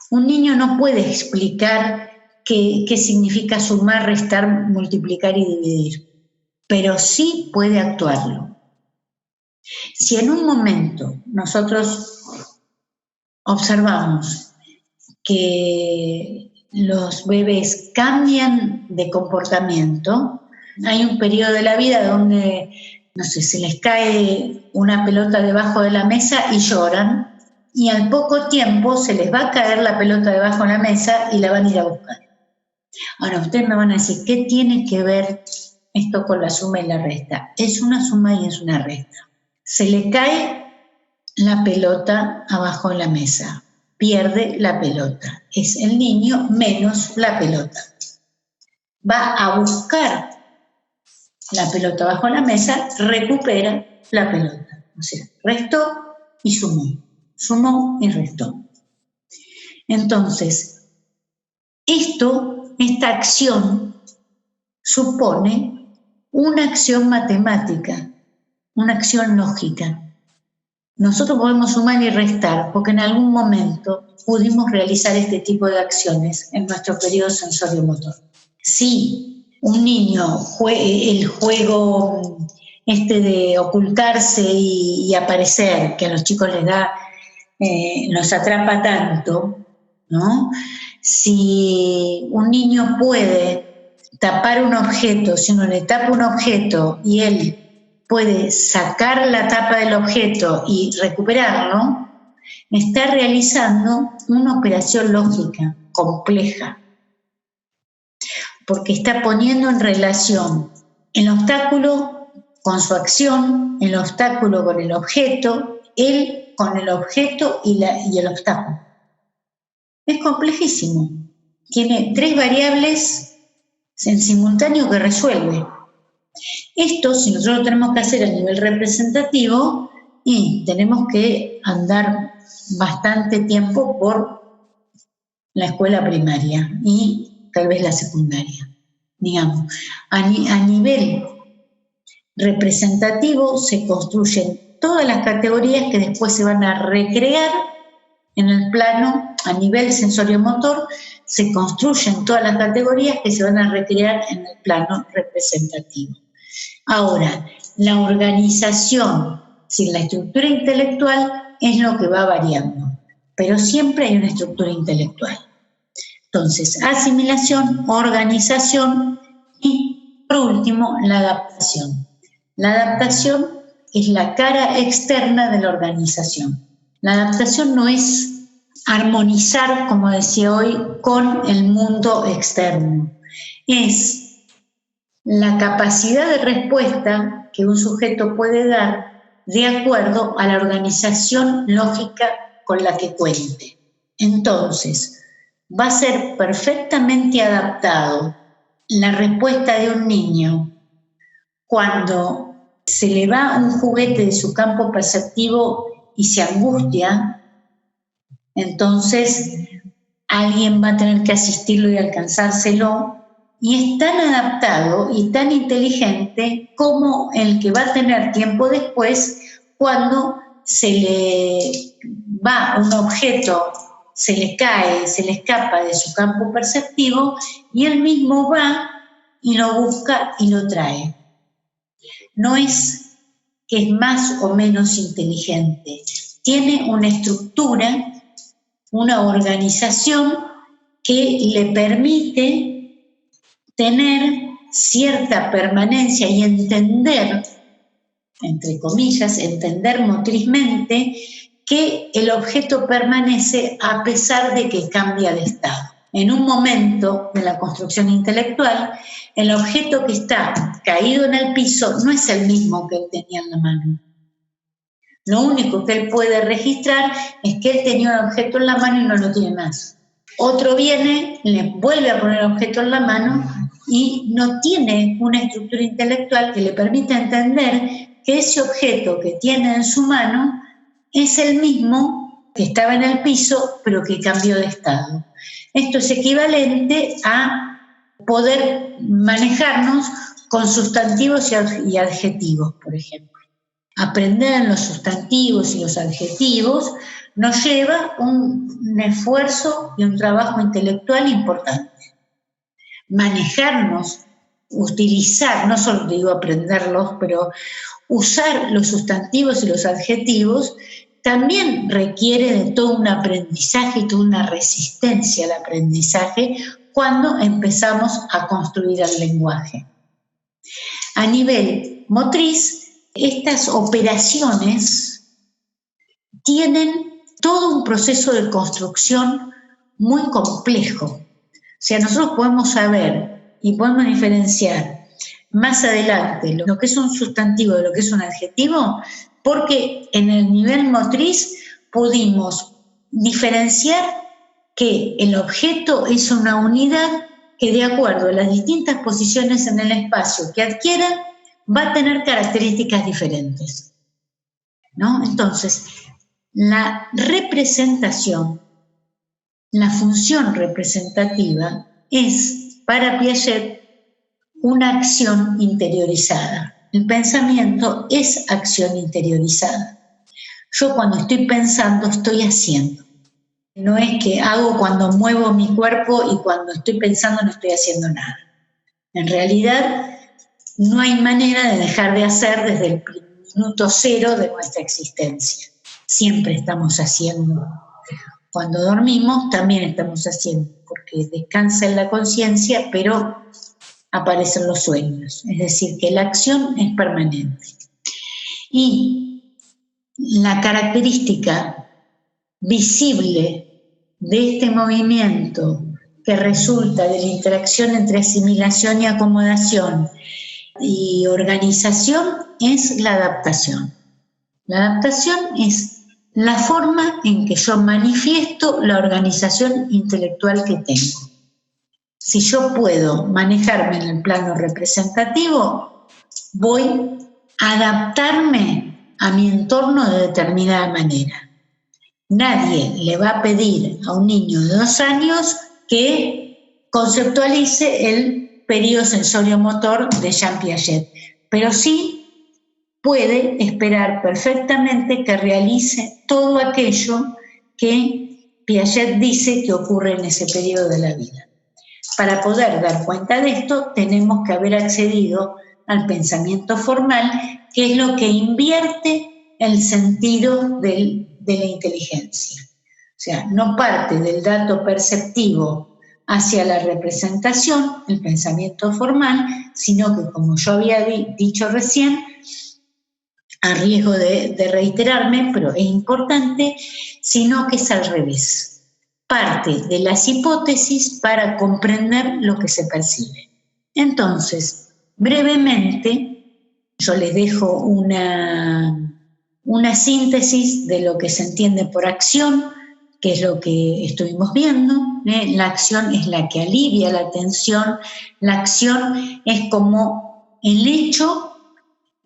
Un niño no puede explicar qué significa sumar, restar, multiplicar y dividir, pero sí puede actuarlo. Si en un momento nosotros observamos que los bebés cambian de comportamiento, hay un periodo de la vida donde, no sé, se les cae una pelota debajo de la mesa y lloran, y al poco tiempo se les va a caer la pelota debajo de la mesa y la van a ir a buscar. Ahora, ustedes me van a decir, ¿qué tiene que ver esto con la suma y la resta? Es una suma y es una resta. Se le cae la pelota abajo de la mesa, pierde la pelota. Es el niño menos la pelota. Va a buscar la pelota bajo la mesa, recupera la pelota. O sea, restó y sumó y restó. Entonces, esta acción supone una acción matemática, una acción lógica. Nosotros podemos sumar y restar porque en algún momento pudimos realizar este tipo de acciones en nuestro periodo sensorio-motor. Si un niño el juego de ocultarse y aparecer, que a los chicos les da, los atrapa tanto, ¿no? Si un niño puede tapar un objeto, si uno le tapa un objeto y él puede sacar la tapa del objeto y recuperarlo, está realizando una operación lógica compleja, porque está poniendo en relación el obstáculo con su acción, el obstáculo con el objeto, él con el objeto y el obstáculo. Es complejísimo. Tiene 3 variables en simultáneo que resuelve. Esto, si nosotros lo tenemos que hacer a nivel representativo, y tenemos que andar bastante tiempo por la escuela primaria y tal vez la secundaria. Digamos, a nivel representativo se construyen todas las categorías que después se van a recrear en el plano, a nivel sensorio-motor, se construyen todas las categorías que se van a recrear en el plano representativo. Ahora, la organización sin la estructura intelectual es lo que va variando, pero siempre hay una estructura intelectual. Entonces, asimilación, organización y, por último, la adaptación. La adaptación es la cara externa de la organización. La adaptación no es armonizar, como decía hoy, con el mundo externo. Es la capacidad de respuesta que un sujeto puede dar de acuerdo a la organización lógica con la que cuente. Entonces, va a ser perfectamente adaptado la respuesta de un niño cuando se le va un juguete de su campo perceptivo y se angustia, entonces alguien va a tener que asistirlo y alcanzárselo, y es tan adaptado y tan inteligente como el que va a tener tiempo después cuando se le va un objeto, se le cae, se le escapa de su campo perceptivo y él mismo va y lo busca y lo trae. No es que es más o menos inteligente, tiene una estructura, una organización que le permite tener cierta permanencia y entender, entre comillas, entender motrizmente que el objeto permanece a pesar de que cambia de estado. En un momento de la construcción intelectual, el objeto que está caído en el piso no es el mismo que él tenía en la mano. Lo único que él puede registrar es que él tenía un objeto en la mano y no lo tiene más. Otro viene, le vuelve a poner el objeto en la mano y no tiene una estructura intelectual que le permita entender que ese objeto que tiene en su mano es el mismo que estaba en el piso, pero que cambió de estado. Esto es equivalente a poder manejarnos con sustantivos y adjetivos, por ejemplo. Aprender los sustantivos y los adjetivos nos lleva un esfuerzo y un trabajo intelectual importante. Manejarnos, utilizar, no solo digo aprenderlos, pero usar los sustantivos y los adjetivos también requiere de todo un aprendizaje y toda una resistencia al aprendizaje cuando empezamos a construir el lenguaje. A nivel motriz, estas operaciones tienen todo un proceso de construcción muy complejo. O sea, nosotros podemos saber y podemos diferenciar más adelante lo que es un sustantivo de lo que es un adjetivo, porque en el nivel motriz pudimos diferenciar que el objeto es una unidad que de acuerdo a las distintas posiciones en el espacio que adquiera, va a tener características diferentes, ¿no? Entonces, la representación, la función representativa es para Piaget una acción interiorizada. El pensamiento es acción interiorizada. Yo cuando estoy pensando, estoy haciendo. No es que hago cuando muevo mi cuerpo y cuando estoy pensando no estoy haciendo nada. En realidad, no hay manera de dejar de hacer desde el minuto cero de nuestra existencia. Siempre estamos haciendo. Cuando dormimos también estamos haciendo, porque descansa en la conciencia, pero aparecen los sueños. Es decir, que la acción es permanente. Y la característica visible de este movimiento que resulta de la interacción entre asimilación y acomodación y organización es la adaptación. La adaptación es la forma en que yo manifiesto la organización intelectual que tengo. Si yo puedo manejarme en el plano representativo, voy a adaptarme a mi entorno de determinada manera. Nadie le va a pedir a un niño de 2 años que conceptualice el periodo sensorio-motor de Jean Piaget, pero sí puede esperar perfectamente que realice todo aquello que Piaget dice que ocurre en ese periodo de la vida. Para poder dar cuenta de esto, tenemos que haber accedido al pensamiento formal, que es lo que invierte el sentido de la inteligencia. O sea, no parte del dato perceptivo hacia la representación, el pensamiento formal, sino que, como yo había dicho recién, a riesgo de reiterarme, pero es importante, sino que es al revés. Parte de las hipótesis para comprender lo que se percibe. Entonces, brevemente, yo les dejo una síntesis de lo que se entiende por acción, que es lo que estuvimos viendo. la acción es la que alivia la tensión, la acción es como el hecho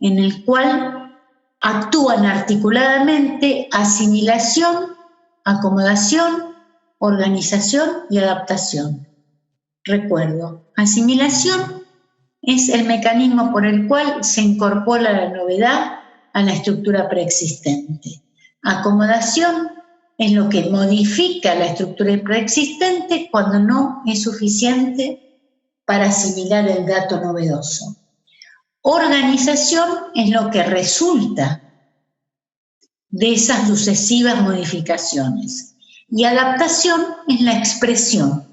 en el cual actúan articuladamente asimilación, acomodación, organización y adaptación. Recuerdo, asimilación es el mecanismo por el cual se incorpora la novedad a la estructura preexistente. Acomodación es lo que modifica la estructura preexistente cuando no es suficiente para asimilar el dato novedoso. Organización es lo que resulta de esas sucesivas modificaciones. Y adaptación es la expresión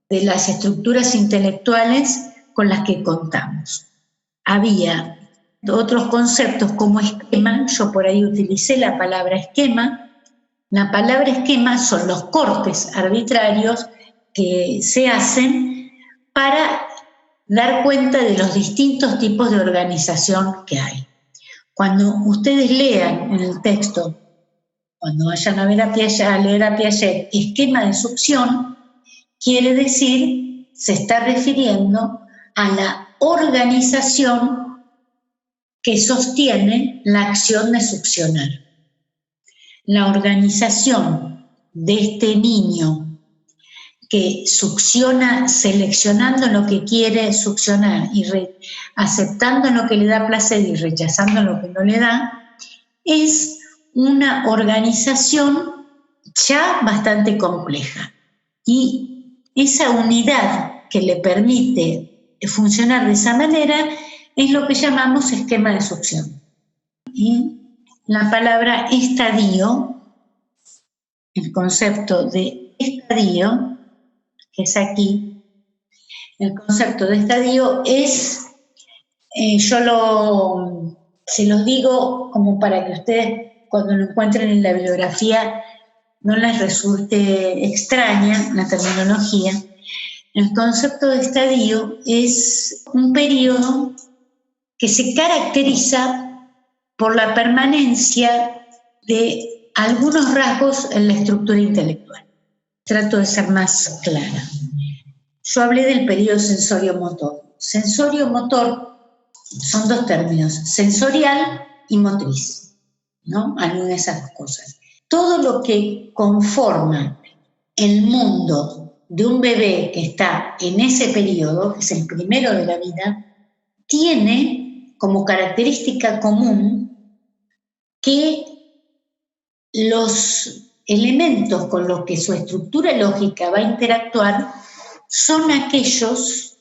de las estructuras intelectuales con las que contamos. Había otros conceptos como esquema, yo por ahí utilicé la palabra esquema. La palabra esquema son los cortes arbitrarios que se hacen para dar cuenta de los distintos tipos de organización que hay. Cuando ustedes lean en el texto, cuando vayan a leer a Piaget, esquema de succión, quiere decir, se está refiriendo a la organización que sostiene la acción de succionar. La organización de este niño que succiona seleccionando lo que quiere succionar y aceptando lo que le da placer y rechazando lo que no le da, es una organización ya bastante compleja. Y esa unidad que le permite funcionar de esa manera es lo que llamamos esquema de succión. Y la palabra estadio, el concepto de estadio, que es aquí, el concepto de estadio es, se los digo como para que ustedes cuando lo encuentren en la bibliografía no les resulte extraña la terminología. El concepto de estadio es un periodo que se caracteriza por la permanencia de algunos rasgos en la estructura intelectual. Trato de ser más clara. Yo hablé del periodo sensorio-motor. Sensorio-motor son dos términos, sensorial y motriz, ¿no? Alguna de esas dos cosas. Todo lo que conforma el mundo de un bebé que está en ese periodo, que es el primero de la vida, tiene como característica común que los elementos con los que su estructura lógica va a interactuar son aquellos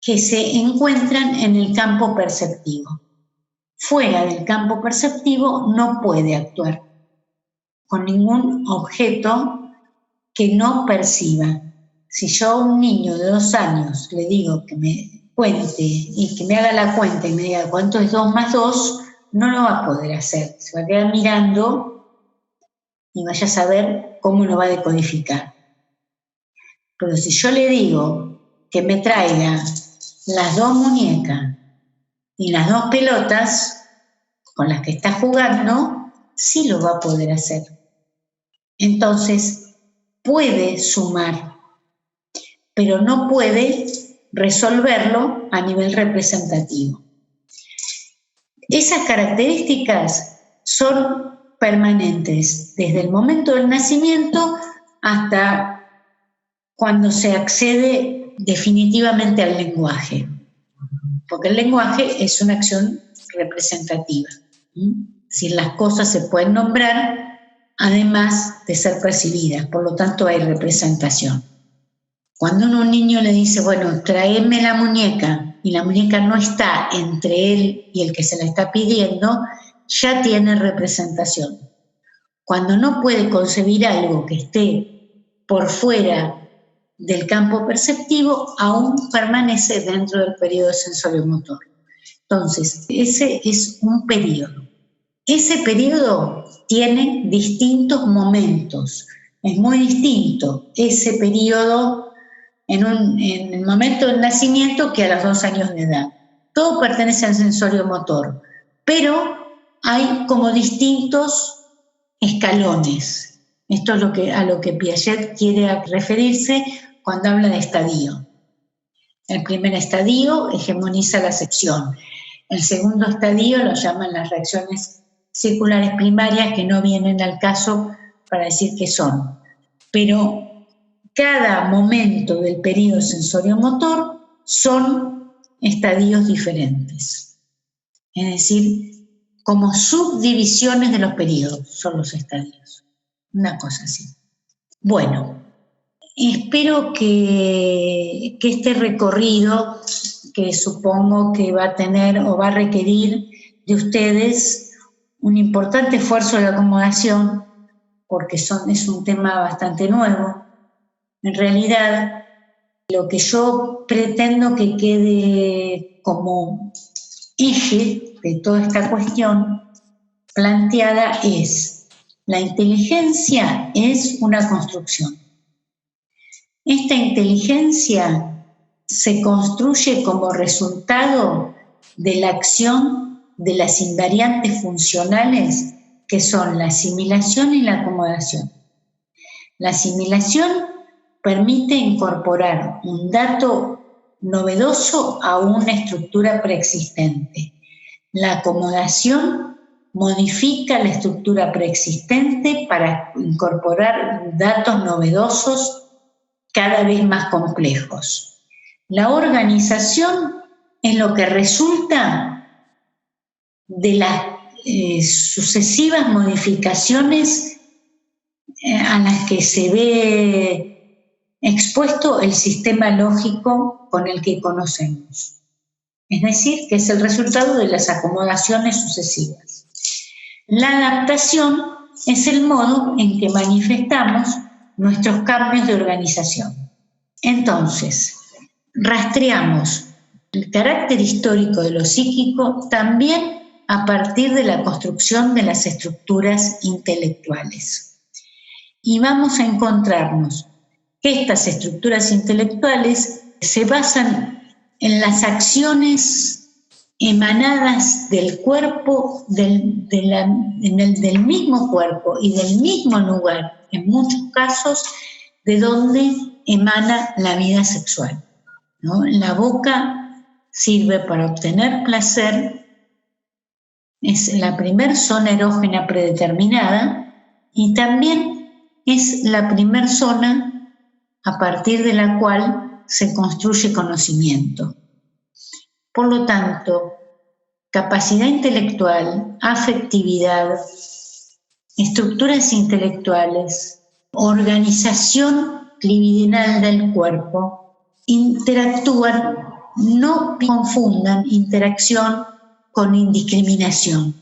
que se encuentran en el campo perceptivo. Fuera del campo perceptivo no puede actuar con ningún objeto que no perciba. Si yo a un niño de 2 años le digo que me cuente y que me haga la cuenta y me diga cuánto es 2 más 2, no lo va a poder hacer. Se va a quedar mirando y vaya a saber cómo lo va a decodificar. Pero si yo le digo que me traiga las 2 muñecas y las 2 pelotas con las que está jugando, sí lo va a poder hacer. Entonces, puede sumar, pero no puede resolverlo a nivel representativo. Esas características son permanentes desde el momento del nacimiento hasta cuando se accede definitivamente al lenguaje, porque el lenguaje es una acción representativa. Si las cosas se pueden nombrar, además de ser percibidas, por lo tanto hay representación. Cuando uno a un niño le dice, bueno, tráeme la muñeca, y la muñeca no está entre él y el que se la está pidiendo, ya tiene representación. Cuando no puede concebir algo que esté por fuera del campo perceptivo, aún permanece dentro del periodo sensorio-motor. Entonces, ese es un periodo. Ese periodo tiene distintos momentos. Es muy distinto ese periodo en el momento del nacimiento que a los 2 años de edad. Todo pertenece al sensorio-motor, pero hay como distintos escalones. Esto es a lo que Piaget quiere referirse cuando habla de estadio. El primer estadio hegemoniza la acepción. El segundo estadio lo llaman las reacciones circulares primarias, que no vienen al caso para decir qué son. Pero cada momento del periodo sensorio-motor son estadios diferentes. Es decir, como subdivisiones de los periodos son los estadios. Una cosa así. Bueno, espero que este recorrido, que supongo que va a tener o va a requerir de ustedes un importante esfuerzo de acomodación, porque es un tema bastante nuevo. En realidad, lo que yo pretendo que quede como eje de toda esta cuestión planteada es: la inteligencia es una construcción. Esta inteligencia se construye como resultado de la acción de las invariantes funcionales, que son la asimilación y la acomodación. La asimilación permite incorporar un dato novedoso a una estructura preexistente. La acomodación modifica la estructura preexistente para incorporar datos novedosos cada vez más complejos. La organización es lo que resulta de las sucesivas modificaciones a las que se ve expuesto el sistema lógico con el que conocemos. Es decir, que es el resultado de las acomodaciones sucesivas. La adaptación es el modo en que manifestamos nuestros cambios de organización. Entonces, rastreamos el carácter histórico de lo psíquico también a partir de la construcción de las estructuras intelectuales. Y vamos a encontrarnos que estas estructuras intelectuales se basan en las acciones emanadas del cuerpo, del mismo cuerpo y del mismo lugar, en muchos casos, de donde emana la vida sexual, ¿no? La boca sirve para obtener placer, es la primer zona erógena predeterminada y también es la primer zona a partir de la cual se construye conocimiento. Por lo tanto, capacidad intelectual, afectividad, estructuras intelectuales, organización libidinal del cuerpo, interactúan, no confundan interacción con indiscriminación.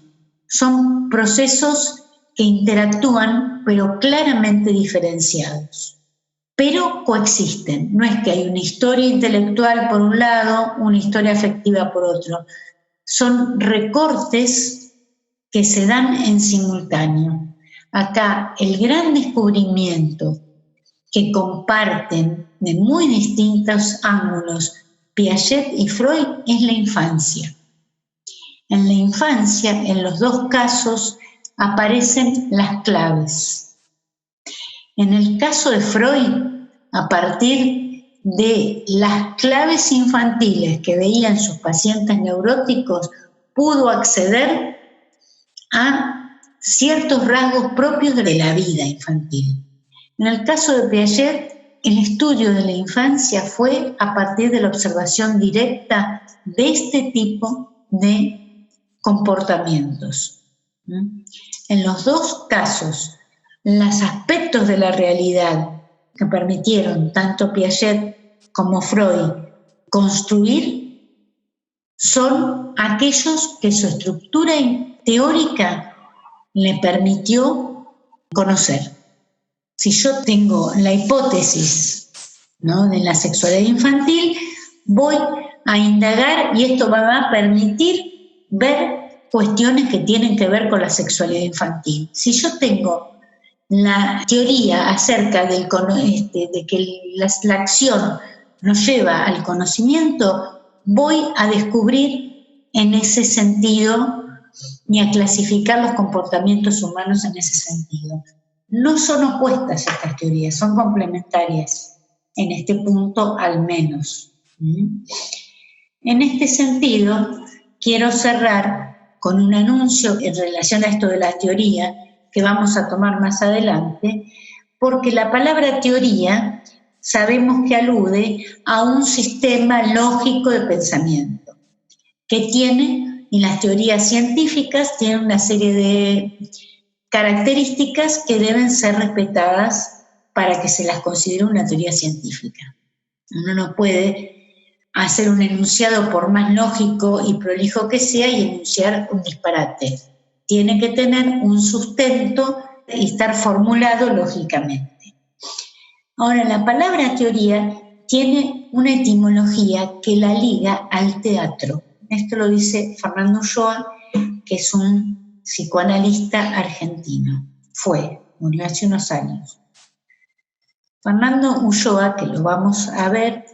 Son procesos que interactúan, pero claramente diferenciados. Pero coexisten. No es que hay una historia intelectual por un lado, una historia afectiva por otro. Son recortes que se dan en simultáneo. Acá el gran descubrimiento que comparten de muy distintos ángulos Piaget y Freud es la infancia. En la infancia, en los dos casos, aparecen las claves. En el caso de Freud, a partir de las claves infantiles que veían sus pacientes neuróticos, pudo acceder a ciertos rasgos propios de la vida infantil. En el caso de Piaget, el estudio de la infancia fue a partir de la observación directa de este tipo de comportamientos. En los dos casos, los aspectos de la realidad que permitieron tanto Piaget como Freud construir son aquellos que su estructura teórica le permitió conocer. Si yo tengo la hipótesis, ¿no?, de la sexualidad infantil, voy a indagar y esto va a permitir ver cuestiones que tienen que ver con la sexualidad infantil. Si yo tengo la teoría acerca de que la acción nos lleva al conocimiento, voy a descubrir en ese sentido y a clasificar los comportamientos humanos en ese sentido. No son opuestas estas teorías, son complementarias, en este punto al menos. En este sentido, quiero cerrar con un anuncio en relación a esto de la teoría, que vamos a tomar más adelante, porque la palabra teoría sabemos que alude a un sistema lógico de pensamiento, que tiene, y las teorías científicas tienen una serie de características que deben ser respetadas para que se las considere una teoría científica. Uno no puede hacer un enunciado por más lógico y prolijo que sea y enunciar un disparate. Tiene que tener un sustento y estar formulado lógicamente. Ahora, la palabra teoría tiene una etimología que la liga al teatro. Esto lo dice Fernando Ulloa, que es un psicoanalista argentino. Murió hace unos años. Fernando Ulloa, que lo vamos a ver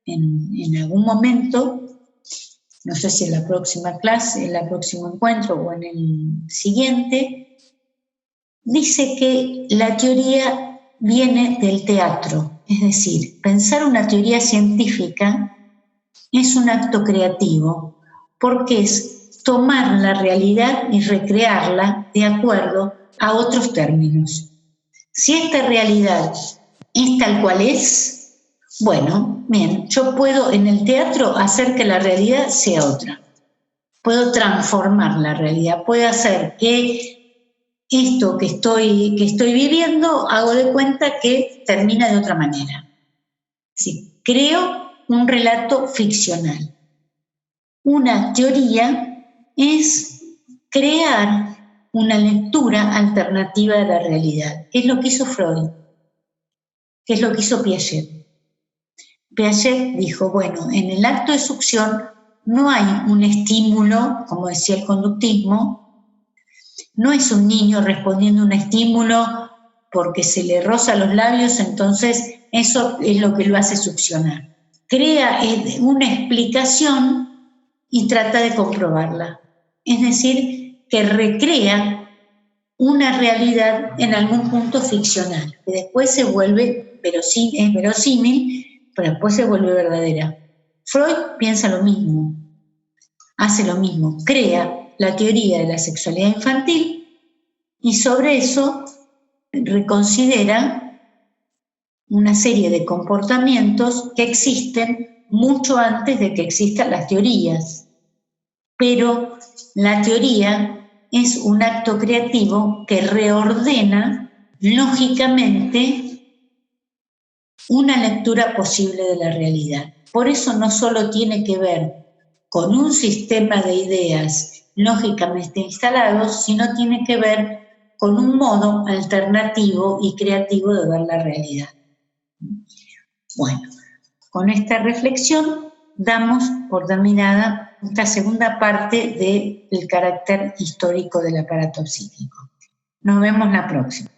en algún momento, no sé si en la próxima clase, en el próximo encuentro o en el siguiente, dice que la teoría viene del teatro, es decir, pensar una teoría científica es un acto creativo, porque es tomar la realidad y recrearla de acuerdo a otros términos. Si esta realidad es tal cual es, bueno, bien, yo puedo en el teatro hacer que la realidad sea otra. Puedo transformar la realidad, puedo hacer que esto que estoy viviendo, hago de cuenta que termina de otra manera. Sí, creo un relato ficcional. Una teoría es crear una lectura alternativa de la realidad. ¿Qué es lo que hizo Freud? ¿Qué es lo que hizo Piaget? Piaget dijo, bueno, en el acto de succión no hay un estímulo, como decía el conductismo, no es un niño respondiendo a un estímulo porque se le roza los labios, entonces eso es lo que lo hace succionar. Crea una explicación y trata de comprobarla. Es decir, que recrea una realidad en algún punto ficcional, que después se vuelve verosímil, pero después se vuelve verdadera. Freud piensa lo mismo, hace lo mismo, crea la teoría de la sexualidad infantil y sobre eso reconsidera una serie de comportamientos que existen mucho antes de que existan las teorías. Pero la teoría es un acto creativo que reordena lógicamente una lectura posible de la realidad. Por eso no solo tiene que ver con un sistema de ideas lógicamente instalados, sino tiene que ver con un modo alternativo y creativo de ver la realidad. Bueno, con esta reflexión damos por terminada esta segunda parte del carácter histórico del aparato psíquico. Nos vemos la próxima.